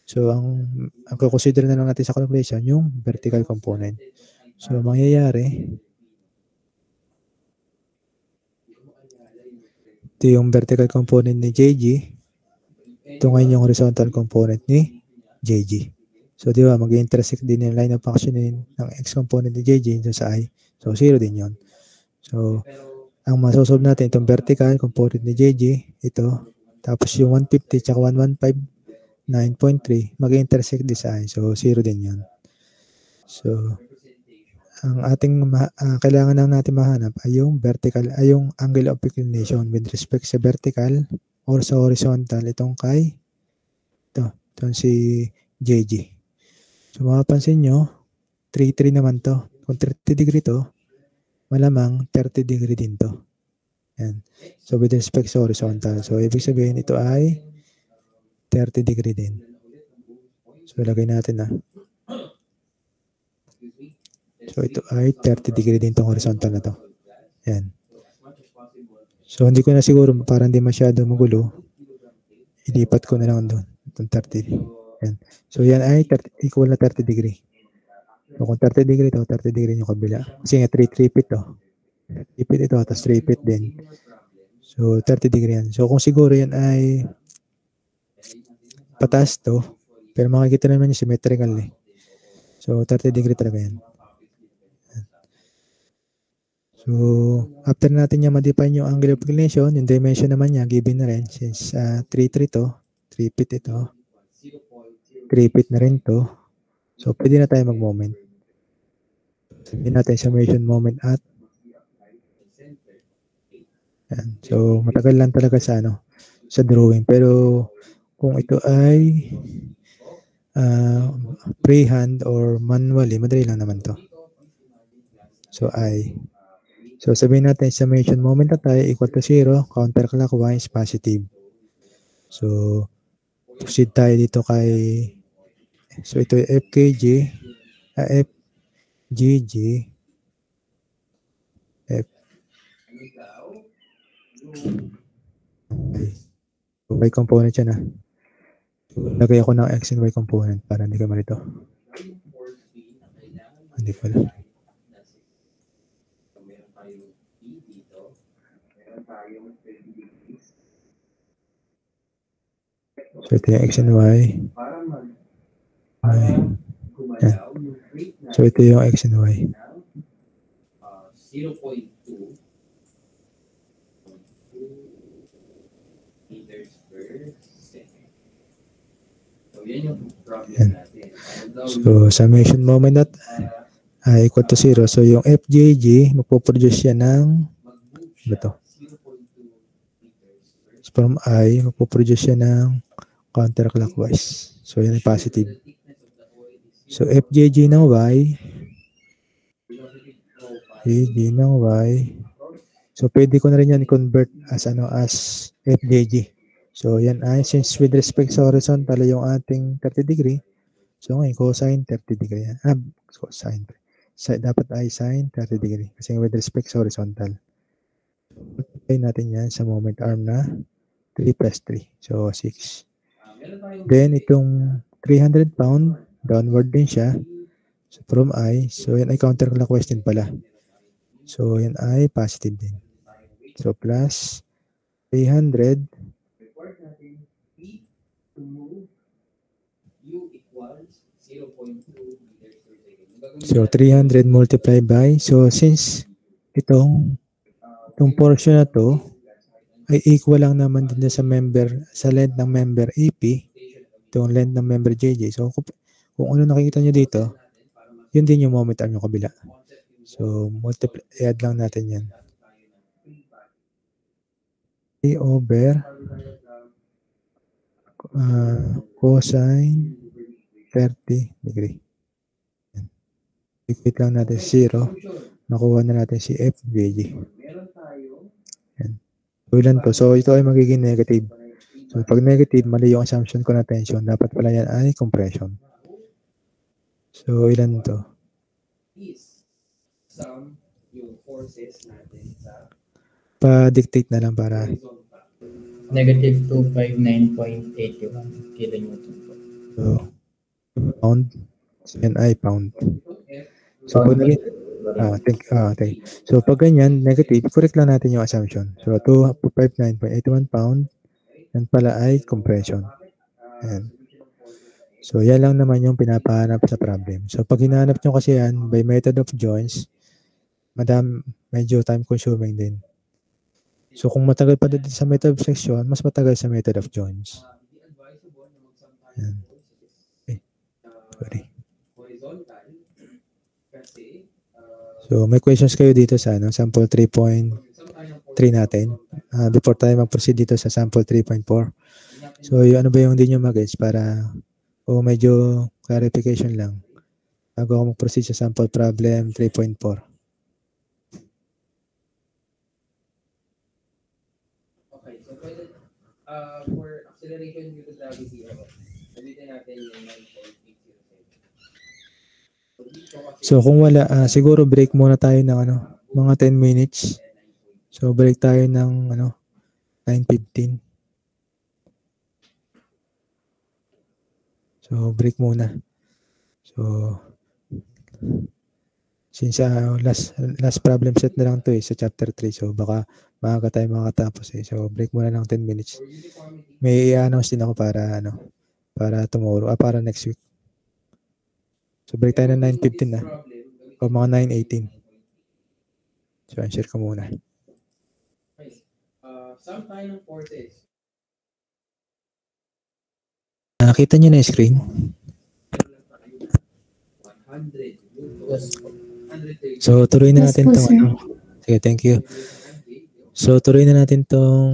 So ang consider na lang natin sa calculation yung vertical component. So mangyayari ito yung vertical component ni JG. Ito ngayon yung horizontal component ni JG. So, di ba, mag-intersect din yung line of action ng X component ni JG dito sa I. So, 0 din yon. So, ang masosolve natin, itong vertical component ni JG, ito. Tapos yung 150 tsaka 115, 9.3, mag-intersect din sa I. So, 0 din yon. So, ang ating kailangan lang natin mahanap ay yung vertical, ay yung angle of inclination with respect sa vertical or sa horizontal. Itong kay, itong si JG. So, mapapansin nyo, 3-3 naman to. Kung 30 degree to, malamang 30 degree din to. Yan. So, with respect sa horizontal. So, ibig sabihin, ito ay 30 degree din. So, lagay natin na. So, ito ay 30 degree din itong horizontal na to. Yan. So, hindi ko na siguro, para hindi masyado magulo, ilipat ko na lang doon. Itong 30. Yan. So, yan ay equal na 30 degree. So, kung 30 degree ito, 30 degree yung kabila. Kasi nga 3 feet to. 3 feet ito, tapos 3 feet din. So, 30 degree yan. So, kung siguro yan ay pataas to, pero makikita naman yung symmetrical eh. So, 30 degree talaga yan. So, after natin niya ma-define yung angle of inclination, yung dimension naman niya, given na rin, since 3 to, 3 feet ito, 3 feet na rin to. So, pwede na tayo mag-moment. Sabihin natin summation moment at yan. So, matagal lang talaga sa sa drawing. Pero, kung ito ay freehand or manually, madali lang naman to. So, So, sabihin natin, summation moment at I equal to 0, counterclockwise, positive. So, proceed tayo dito kay, so ito ay FKG, FGG, F. Y component yan Lagay ako ng X and Y component para hindi ka malito. Hindi pala. So, ito yung X and Y. Yan. So, ito yung X and Y. 0.2 meters per second. So, yan yung problem natin. So, summation moment at equal to 0. So, yung FJG, magpo-produce yan ng from I, magpo-produce yan ng counterclockwise. So, yan ay positive. So, FJG ng Y, FJG ng Y. So, pwede ko na rin yan i-convert as FJG. So, yan ay, since with respect sa horizontal yung ating 30 degree, so ngayon, cosine 30 degree. Cosine. So, dapat ay sine 30 degree. Kasi with respect sa horizontal. Pagkakay natin yan sa moment arm na 3 plus 3. So, 6. Then, itong 300 pound, downward din siya. So, from I. So, yan ay counterclockwise din pala. So, yan ay positive din. So, plus 300. So, 300 multiplied by. So, since itong portion na to ay equal lang naman din sa member, sa length ng member AP. itong length ng member JJ. So, kung ano nakikita nyo dito, yun din yung moment arm yung kabila. So, add lang natin yan. A over cosine 30 degree. Equate lang natin 0. Nakuha na natin si FJJ. Yan. So, ilan to? So, ito ay magiging negative. So, pag negative, mali yung assumption ko na tension. Dapat pala yan ay compression. So, ilan to? Pa-dictate na lang para Negative 259.81 kilonewton po. so, pound. Yan ay pound. So, pag naging, okay. So, pag ganyan, negative, correct lang natin yung assumption. So, 259.81 pound. Yan pala ay compression. Yan. So, yan lang naman yung pinapahanap sa problem. So, pag hinahanap nyo kasi yan, by method of joints, medyo time consuming din. So, kung matagal pa din sa method of section, mas matagal sa method of joints. Yan. Okay. Sorry. So, may questions kayo dito sa sample 3.3 natin. Before tayo mag-proceed dito sa sample 3.4. So, ano ba yung hindi nyo mag-gets para medyo clarification lang bago ako mag-proceed sa sample problem 3.4. Okay, so pwede, for acceleration due to gravity, gamitin natin yung 9.807. So, kung wala, siguro break muna tayo ng mga 10 minutes. So, break tayo ng 9:15. So, break muna. So, since last problem set na lang to sa chapter 3. So, baka maaga tayo makatapos So, break muna ng 10 minutes. May i-announce din ako para tomorrow, para next week. So, break tayo ng 9:15 na. O mga 9:18. So, answer ko muna. Some kind of forces. Nakita niyo na yung screen? 100. So, tuloy na natin Yes, itong Sige, thank you. So, tuloy na natin itong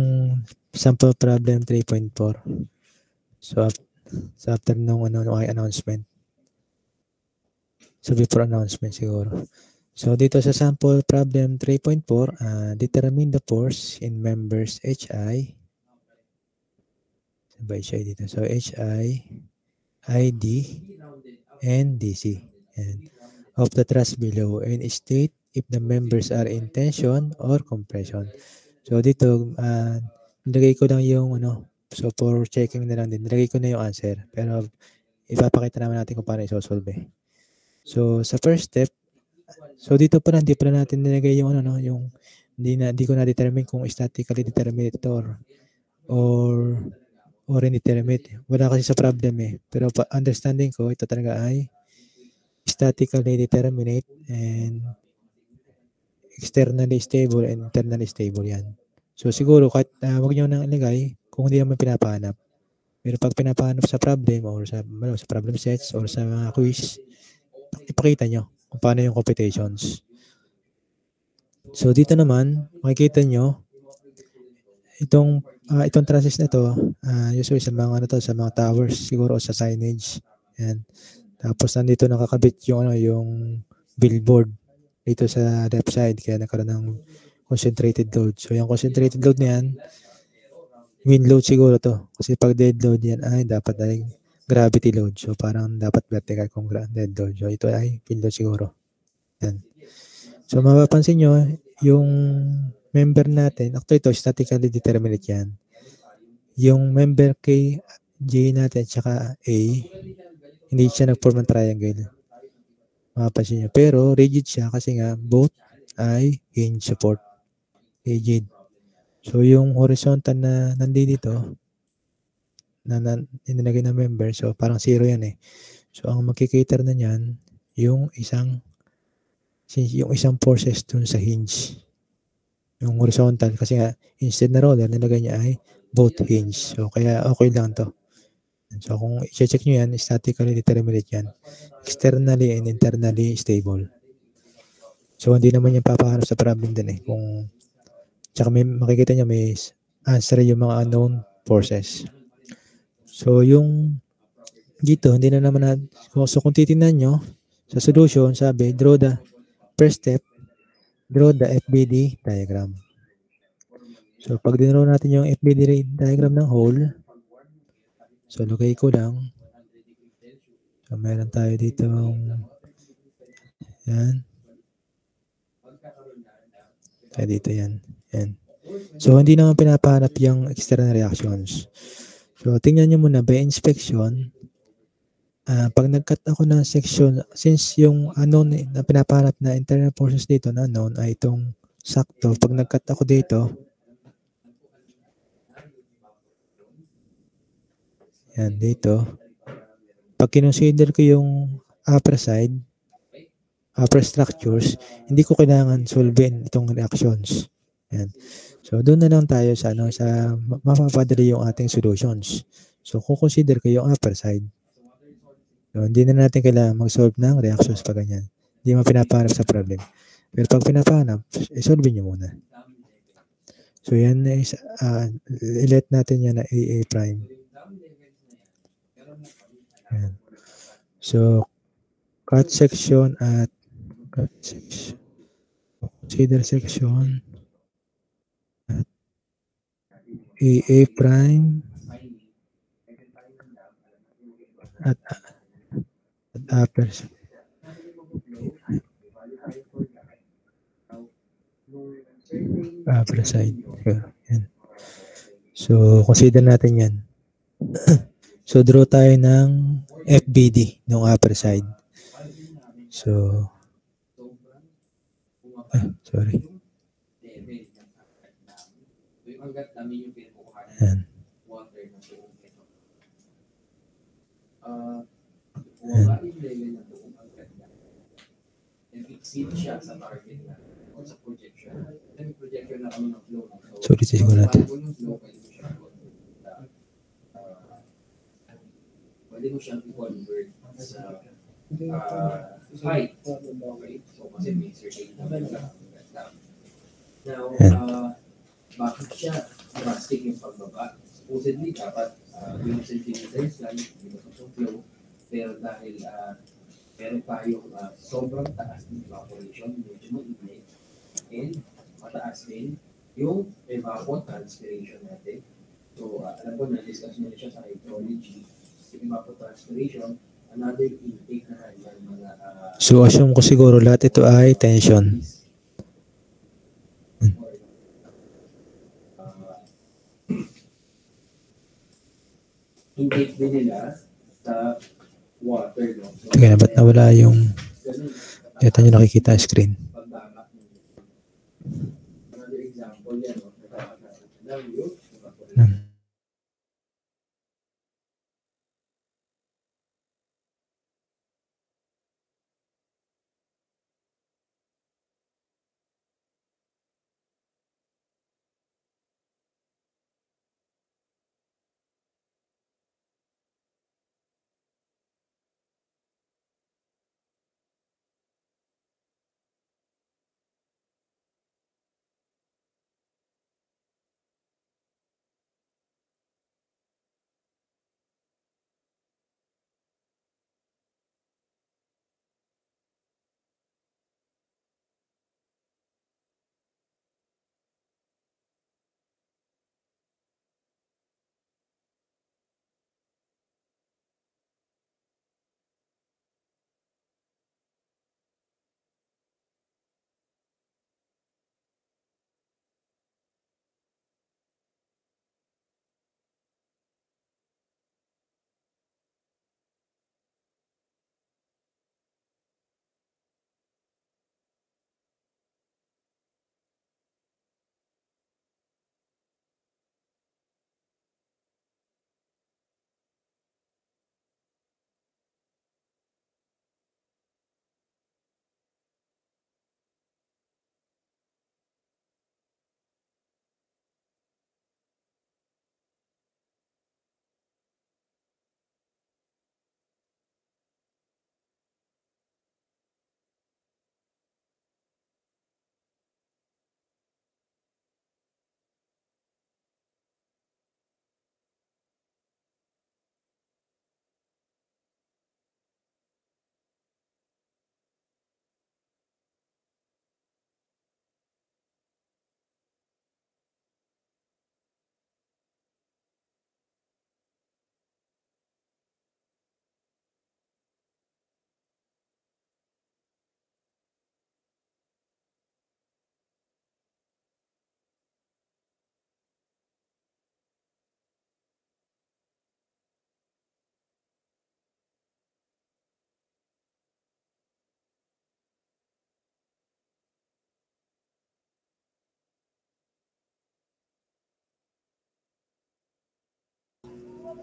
sample problem 3.4. So, after nung announcement. So, before announcement siguro. So, dito sa sample problem 3.4, determine the force in members HI. By HI dito. So, HI, ID, and DC. And of the truss below and state if the members are in tension or compression. So, dito, nilagay ko lang yung so for checking na lang din, nilagay ko na yung answer. Pero, ipapakita naman natin kung paano isosolve. So, sa first step, so dito pala, hindi pala natin nilagay yung yung hindi ko na-determine kung statically determinate or indeterminate. Wala kasi sa problem Pero understanding ko, ito talaga ay statically determinate and externally stable and internally stable yan. So siguro, kahit wag nyo nang ilagay kung hindi naman pinapahanap. Pero pag pinapahanap sa problem or sa problem sets or sa mga quiz, ipakita nyo kung paano yung computations. So dito naman, makikita nyo itong trusses na to, usually sa mga sa mga towers siguro o sa signage. Yan. Tapos nandito nakakabit yung billboard dito sa left side kaya nagkaroon ng concentrated load. So yung concentrated load na yan, wind load siguro to. Kasi pag dead load yan ay dapat ay gravity load. So, parang dapat vertical kung dead load. So, ito ay wind load siguro. Yan. So, mapapansin nyo, yung member natin, actually ito, statically determinate yan. Yung member kay J natin, tsaka A, hindi siya nag-form ng triangle. Mapapansin nyo. Pero, rigid siya kasi nga, both ay hinge support. Rigid. So, yung horizontal na nandito, na inilagay na member, so parang 0 yan So ang magkikater na niyan yung isang forces dun sa hinge, yung horizontal, kasi nga instead na roller nilagay niya ay both hinge. So kaya okay lang to. So kung i-check nyo yan, statically determinate yan. Externally and internally stable. So hindi naman yung papaharap sa problem din eh. Kung tsaka may makikita nyo may answer yung mga unknown forces. So yung dito, hindi na naman so kung titingnan nyo sa solution, sabi, first step, draw the FBD diagram. So pag dinraw natin yung FBD diagram ng hole, so lagay ko lang. So meron tayo dito yan. Tayo dito yan. Yan. So hindi naman pinapahanap yung external reactions. So tingnan nyo muna by inspection. Pag nag-cut ako ng section, since yung unknown na pinapahanap na internal forces dito na unknown ay itong sakto. Pag nag-cut ako dito, yan dito. Pag kinonsider ko yung upper side, upper structures, hindi ko kailangan solvein itong reactions. Yan. So doon na lang tayo sa mapapadali yung ating solutions. So kung consider ko yung upper side, so, hindi na natin kailangan mag-solve ng reactions pa ganyan. Hindi mo pinapahanap sa problem. Pero pag pinapahanap, solve nyo muna. So yan is, i-let natin yan na AA prime. Yan. So, cut section at consider section at AA prime at upper side. Yan. So, consider natin yan. So, draw tayo ng FBD ng upper side. So, sorry. Yan. Sorry, siguro natin. Pwede mo siyang i-convert sa height. Okay? So, kasi may certain number lang. Now, bakit siya drastic yung pagbaba? Supposedly, dapat yung centimeters lang, yung flow. Pero dahil meron tayong sobrang taas ng evaporation, medyo mag-init, and mataas din yung evapotranspiration natin. So, alam ko, na-discuss nyo na siya sa hydrology. Yung evapotranspiration, another intake na ng mga... So, assume ko siguro lahat ito ay tension. Intake din nila sa water. No? So, teka na, ba't nawala yung... Ito nyo nakikita ang screen. Another example yan, no?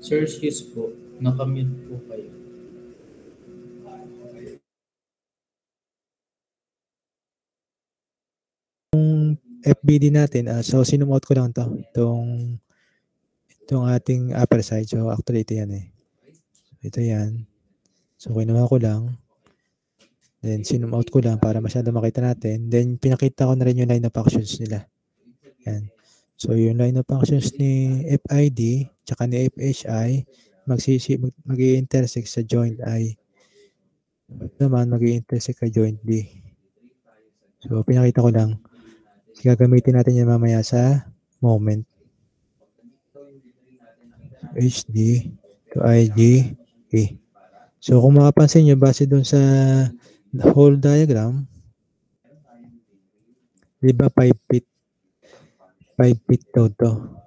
Sir, excuse po. Nakamute po kayo. FBD natin, so sinum-out ko lang to. Itong ating upper side. So actually ito yan eh. Ito yan. So kinuha ko lang. Then sinum-out ko lang para masyado makita natin. Then pinakita ko na rin yung line of actions nila. Yan. So yung line of actions ni FID tsaka ni FHI mag-i-intersect sa joint I. Naman mag-i-intersect sa joint D. So pinakita ko lang. Gagamitin natin yan mamaya sa moment. HD to IG A. So kung makapansin nyo, base dun sa whole diagram, di ba 5 feet? 5 feet daw to.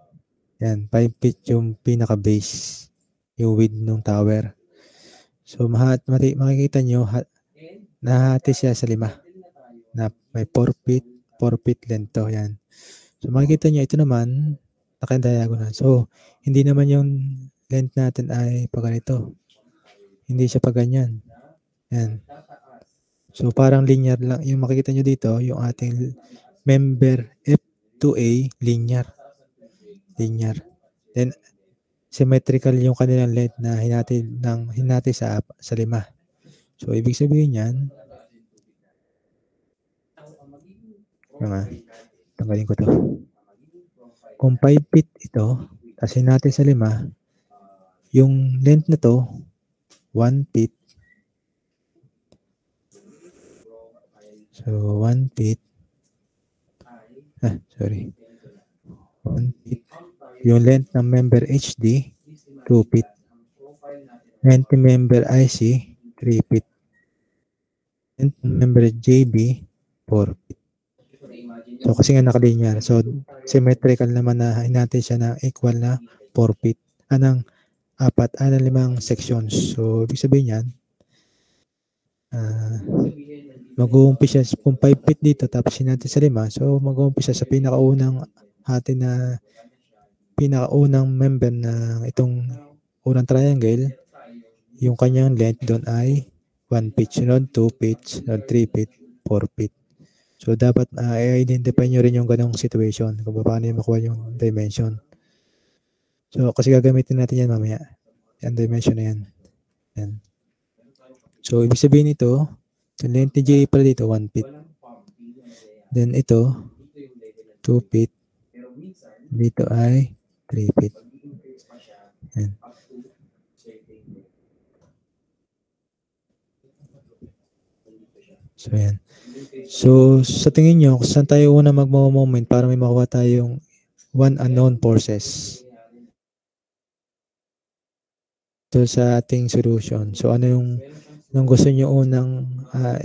Yan, 5 feet yung pinaka-base, yung width ng tower. So makikita nyo, nahati siya sa 5 na may 4 feet length to. Yan. So makikita nyo, ito naman, naka-diagonal. So, hindi naman yung length natin ay pag ganito. Hindi siya pag ganyan. Yan. So, parang linear lang. Yung makikita nyo dito, yung ating member F2A, linear. Linear. Then, symmetrical yung kanilang length na hinati sa 5. So, ibig sabihin yan, tanggalin ko to. Kung 5 feet ito, kasi natin sa 5, yung length na to, 1 feet. So, 1 feet. 1 feet. Yung length ng member HD, 2 feet. Length ng member IC, 3 feet. Length ng member JB, 4 feet. So, kasi nga nakalinear. So, symmetrical naman na natin siya na equal na 4 feet. Anong 5 sections. So, ibig sabihin yan, mag-uumpisa kung 5 feet dito, tapos natin sa 5. So, mag-uumpisa sa pinakaunang member na itong unang triangle, yung kanyang length doon ay 1 feet. Sunod, 2 feet. Sunod, 3 feet. 4 feet. So, dapat i-identify nyo rin yung ganong situation kung paano yung makuha yung dimension. So, kasi gagamitin natin yan mamaya. Yan, dimension na yan. Yan. So, ibig sabihin ito, yung length ni J pala dito, 1 feet. Then, ito, 2 feet. Dito ay 3 feet. Yan. So, yan. So, sa tingin nyo, saan tayo una mag-moment para may makuha tayong one unknown forces? So, sa ating solution. So, ano yung gusto nyo unang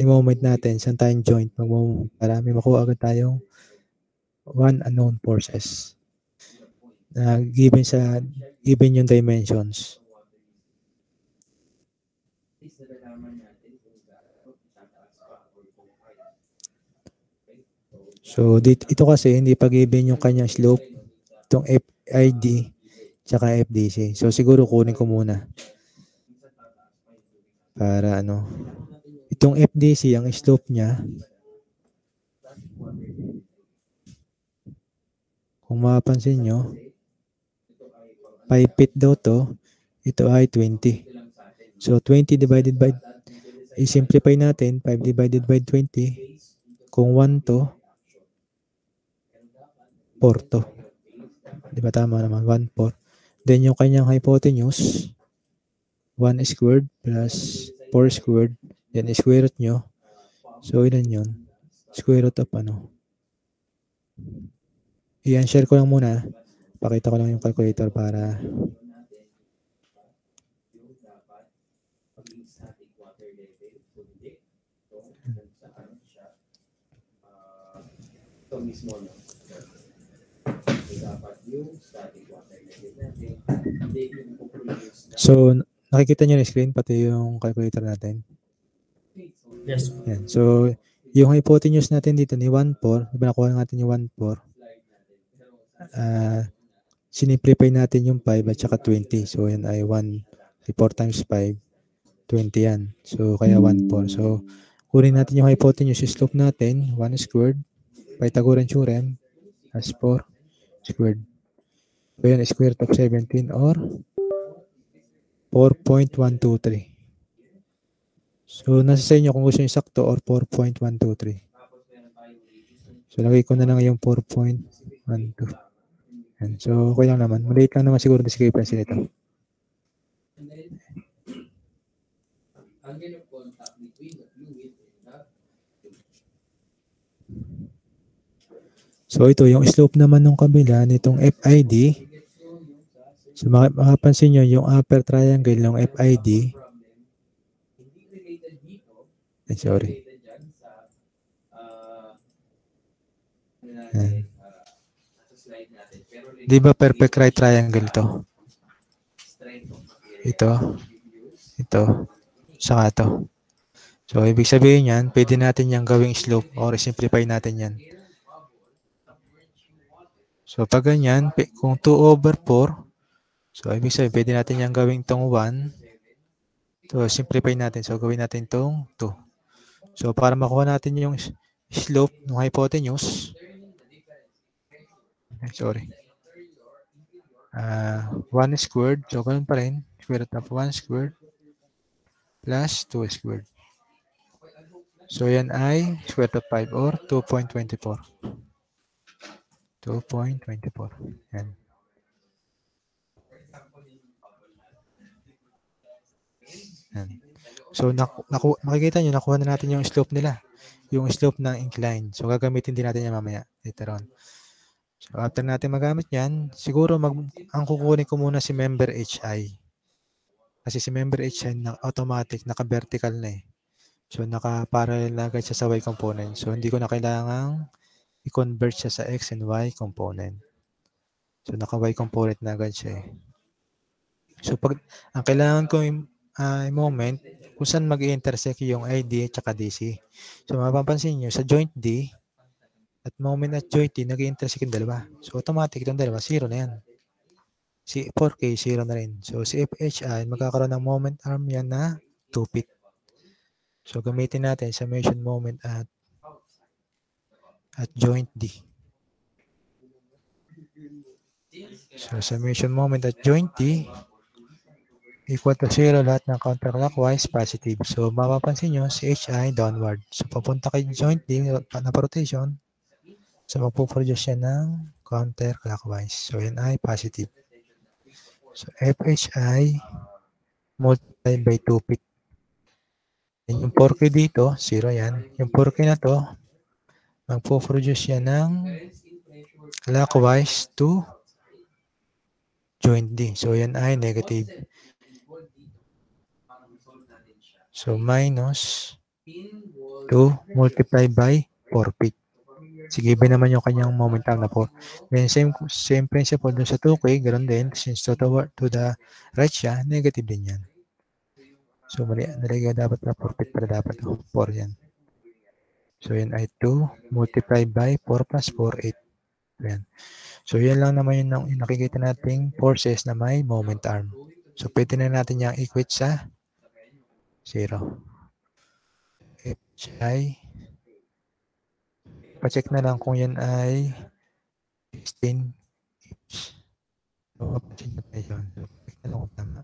i-moment natin? Saan tayong joint mag-moment para may makuha agad tayong one unknown forces? Given yung dimensions. So, ito kasi hindi pag-given yung kanyang slope, itong FID, tsaka FDC. So, siguro kunin ko muna. Para itong FDC, ang slope niya, kung mapapansin nyo, 5 feet daw to, ito ay 20. So, 20 divided by, i-simplify natin, 5 divided by 20, kung 1 to, 4 to. Di ba tama naman? 1, 4. Then yung kanyang hypotenuse, 1 squared plus 4 squared. Then square root nyo. So ilan yun? Square root of Iyan, share ko lang muna. Pakita ko lang yung calculator para so, nakikita nyo na screen, pati yung calculator natin. Yes. Yan. So, yung hypotenuse natin dito ni 1,4, diba nakuha natin yung 1,4? sinimplify natin yung 5 at saka 20. So, yan ay 4 times 5, 20 yan. So, kaya 1/4. So, kunin natin yung hypotenuse slope natin, 1 squared, Pythagorean theorem, as 4 squared. So, yan, square root of 17 or 4.123. So, nasa sa inyo kung gusto nyo sakto or 4.123. So, lagay ko na lang yung 4.12. Yan. So, okay lang naman. Maliit lang naman siguro discrepancy nito. So, ito yung slope naman ng kabila nitong FID. So, makapansin nyo yung upper triangle ng FID. Sorry. Yan. Di ba perfect right triangle to? Ito, saka to. So, ibig sabihin yan, pwede natin yung gawing slope or simplify natin yan. So, pag ganyan, kung 2/4, so, ibig sabihin, pwede natin yung gawing tong 1. So, simplify natin. So, gawin natin tong 2. So, para makuha natin yung slope ng hypotenuse, 1 squared. So, ganun pa rin. Square root of 1 squared plus 2 squared. So, yan ay square root of 5 or 2.24. 2.24. Yan. Yan. So, makikita nyo, nakuha na natin yung slope nila. Yung slope ng incline. So, gagamitin din natin yan mamaya. Later on. So, after natin magamit yan, siguro ang kukunin ko muna si member HI. Kasi si member HI na automatic, naka-vertical na eh. So, naka-parallel na agad siya sa Y component. So, hindi ko na kailangang i-convert siya sa X and Y component. So, naka-Y component na agad siya eh. So, ang kailangan ko moment kung saan mag-intersect yung ID at saka DC. So, mapapansin nyo, sa joint D at moment at joint D, nag-intersect yung dalawa. So, automatic itong dalawa, 0 na yan. Si 4K, 0 na rin. So, si FHI, magkakaroon ng moment arm yan na 2 feet. So, gamitin natin summation moment at joint D. So, summation moment at joint D equal to 0, lahat ng counterclockwise positive. So, mapapansin nyo, si HI downward. So, papunta kay joint D na rotation. So, magpuproduce siya ng counterclockwise. So, yan ay positive. So, FHI multiplied by 2 feet. And yung 4K dito, 0 yan. Yung 4K na to, magpuproduce siya ng clockwise to joint D. So, yan ay negative. So, minus 2 multiplied by 4 feet. Sige, iba naman yung kanyang momentum na 4. Then, same principle dun sa 2K, ganoon din. Since to the right siya, negative din yan. So, mali, nalagay dapat na 4 feet para dapat 4 yan. So, yan ay 2 multiplied by 4 plus 4, 8. Yan. So, yan lang naman yung nakikita nating forces na may moment arm. So, pwede na natin yung equate sa 0. HI. Pa-check na lang kung yan ay 16 inch. So, pa-check na tayo yun. So, check na lang kung tama.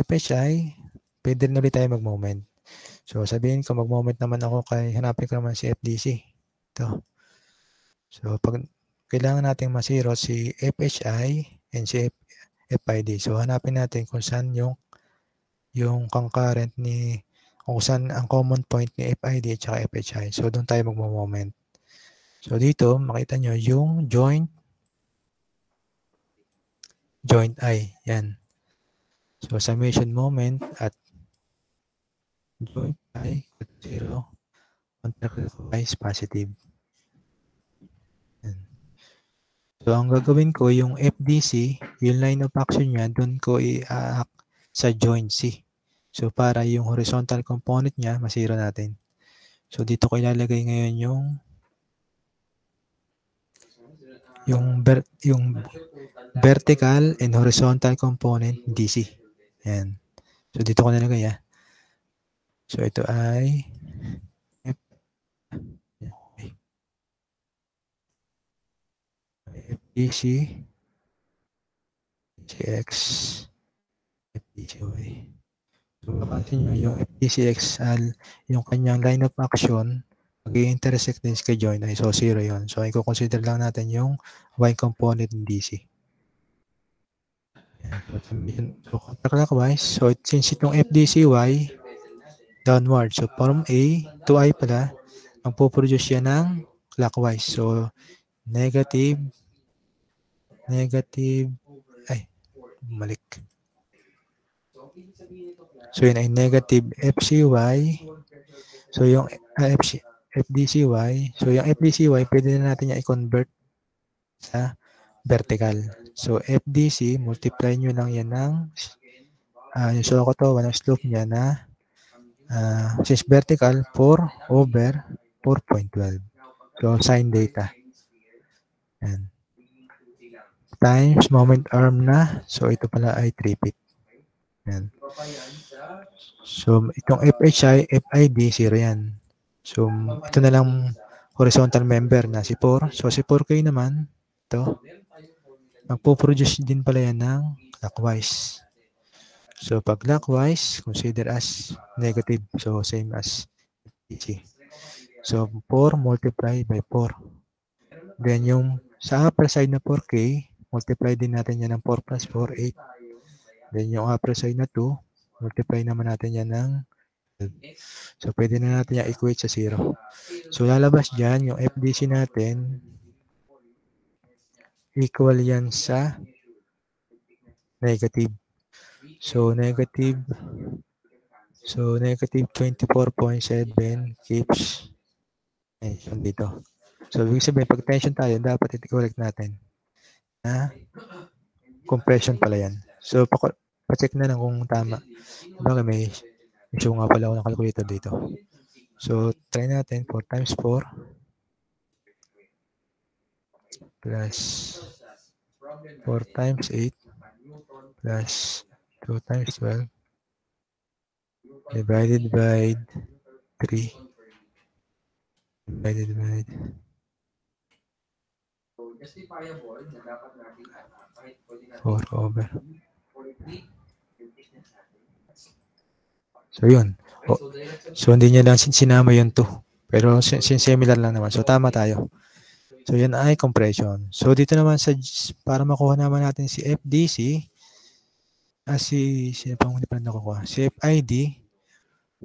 FHI, pwede na ulit tayo mag-moment. So, sabihin ko, mag-moment naman ako hanapin ko naman si FDC. Ito. So, pag kailangan natin ma-zero si FHI and si FID. So, hanapin natin kung saan yung concurrent kung saan ang common point ni FID at saka FHI. So, doon tayo mag-moment. So, dito, makita nyo yung joint I. Yan. So, summation moment at joint I at 0. Counterclockwise positive. Yan. So, ang gagawin ko, yung FDC, yung line of action niya, doon ko i-act sa joint C. So, para yung horizontal component niya, masira natin. So, dito ko ilalagay ngayon yung yung vertical and horizontal component DC. Ayan. So, dito ko nalagay So, ito ay FDC FDCX FDCY. So, mapapansin nyo, yung FDCX, yung kanyang line of action, mag-i-intersect din kay join ay so 0 yun. So, i-consider lang natin yung Y component ng DC. So, clockwise, so since itong FDCY, downward. So, from A to I pala, magpo-produce yan ng clockwise. So, negative, bumalik. So, yun ay negative FCY. So, yung FDCY. So, yung FDCY, pwede na natin yung i-convert sa vertical. So, FDC, multiply nyo lang yan ng yung so ko to, walang slope niya na since vertical, 4 over 4.12. So, sine data. Yan. Times moment arm na. So, ito pala ay 3 feet. Yan. So, itong FHI, FID, 0 yan. So, ito na lang horizontal member na si 4. So, si 4K naman, ito, magpo-produce din pala yan ng clockwise. So, pag clockwise, consider as negative. So, same as DC. So, 4 multiplied by 4. Then, yung sa upper side na 4K, multiply din natin yan ng 4 plus 4, 8. Then, yung upper side na 2, multiply naman natin yan ng 12. So, pwede na natin yung equate sa 0. So, lalabas dyan, yung FDC natin, equal yan sa negative. So, negative 24.7 keeps tension dito. So, ibig sabihin, pag tension tayo, dapat i-correct natin na compression pala yan. So, pa-check na lang kung tama. Baka may issue nga pala ako ng calculator dito. So, try natin 4 times 4 plus 4 times 8 plus 2 times 12 divided by 3 divided by 4 over. So, yun. So, hindi niya lang sinama yun 2. Pero, similar lang naman. So, tama tayo. So, yan ay compression. So, dito naman para makuha naman natin si FDC, sino pang hindi pa nakukuha? Si FID.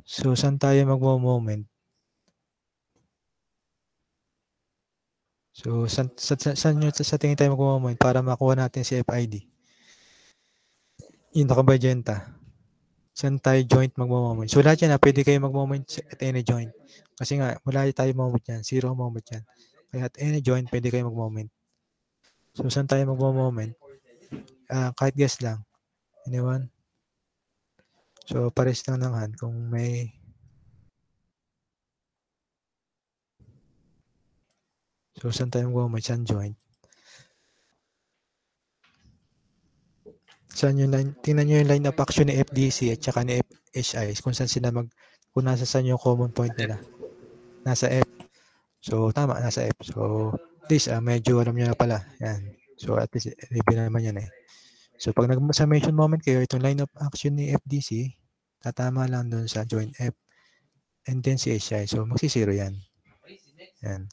So, saan tayo magmo-moment? So, saan sa tingin tayo magmo-moment para makuha natin si FID? Yung nakabadyenta. Saan tayo joint magmo-moment? So, lahat yan pwede kayo mag-moment at any joint. Kasi nga, wala tayo moment yan. 0 moment yan. Kaya at any joint, pwede kayo mag-moment. So, saan tayo mag-moment? Kahit guess lang. Anyone? So, pares lang ng hand kung may so, saan tayo mag-moment? Saan joint? Saan yung line? Tingnan nyo yung line of action ni FDC at saka ni FHI. Kung saan sila kung nasa saan yung common point nila. Nasa F. So, tama, nasa F. So, at least, medyo alam nyo na pala. Yan. So, at least, review na naman yan So, pag nag-summation moment kayo, itong line of action ni FDC, tatama lang doon sa joint F. And then si HI. So, magsi-0 yan. Yan.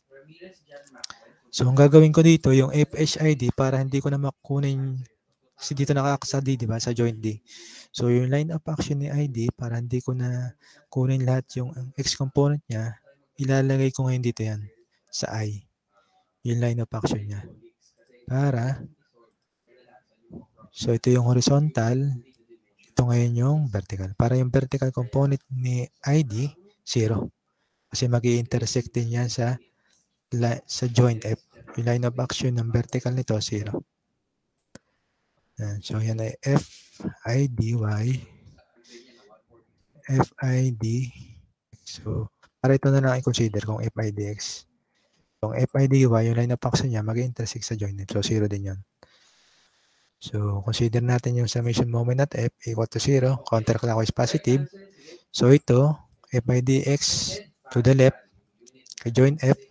So, ang gagawin ko dito, yung FHID, para hindi ko na makunin, kasi dito naka-aksa D, di ba, sa joint D. So, yung line of action ni ID, para hindi ko na kunin lahat yung X component niya, ilalagay ko ngayon dito yan, sa I. Yung line of action niya. So, ito yung horizontal, ito ngayon yung vertical. Para yung vertical component ni ID, 0. Kasi mag-i-intersect din yan sa joint F. Yung line of action ng vertical nito, 0. So, yan ay FIDY. FID. So, para ito na lang i-consider kung FIDX. yung FIDY, yung line of action niya, mag-intersect sa join F. So, 0 din yun. So, consider natin yung summation moment at F equal to 0. Counterclockwise positive. So, ito, FIDX to the left, kay join F.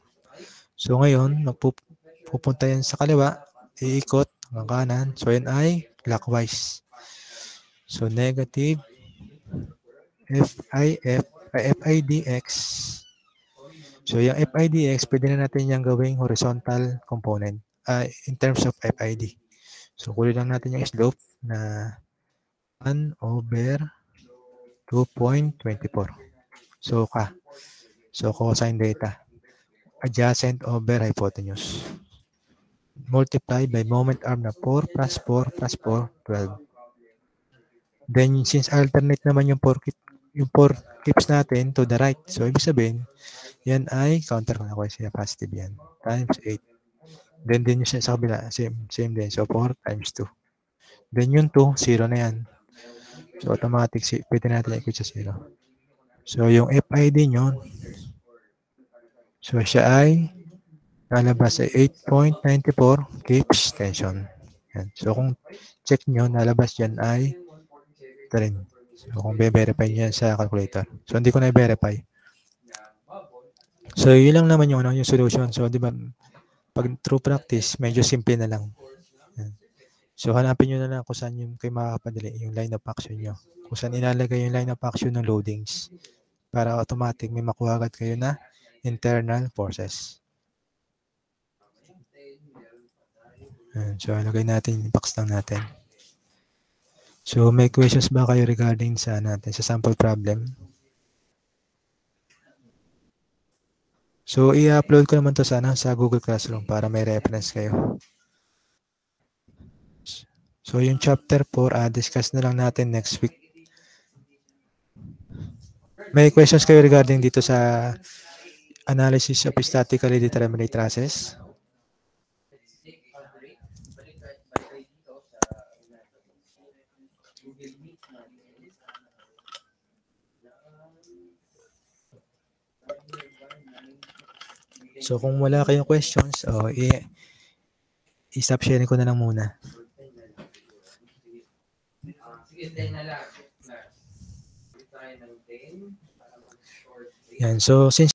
So, ngayon, pupunta yan sa kaliwa, iikot hanggang kanan. So, yan ay clockwise. So, negative FIDX. So, yung FIDX, pwede na natin yung gawing horizontal component in terms of FID. So, kunin lang natin yung slope na 1 over 2.24. So, cosine data. Adjacent over hypotenuse. Multiply by moment arm na 4 plus 4 plus 4, 12. Then, since alternate naman yung 4 keeps natin to the right. So, ibig sabihin, yan ay counterclockwise. Positive yan. Times 8. Then, din yung sa kabila. Same din. So, 4 times 2. Then, yung 2, 0 na yan. So, automatic, pwede natin i-equate sa 0. So, yung FID nyo, so, siya ay nalabas ay 8.94 keeps tension. Yan. So, kung check nyo, nalabas yan ay 3. So, kung be-verify nyo yan sa calculator. So, hindi ko na-verify. So, yun lang naman yung solution. So, di ba, pag true practice, medyo simple na lang. Yan. So, hanapin nyo na lang kung saan yung kayo makakapadali, yung line of action nyo. Kung saan ilalagay yung line of action ng loadings. Para automatic may makuha agad kayo na internal forces. Yan. So, lagay natin, box lang natin. So, may questions ba kayo regarding sa natin, sa sample problem? So, i-upload ko naman to sana sa Google Classroom para may reference kayo. So, yung chapter 4, discuss na lang natin next week. May questions kayo regarding dito sa analysis of statically determinate trusses? So, kung wala kayong questions, i-stop sharing ko na lang muna. Yan. So, since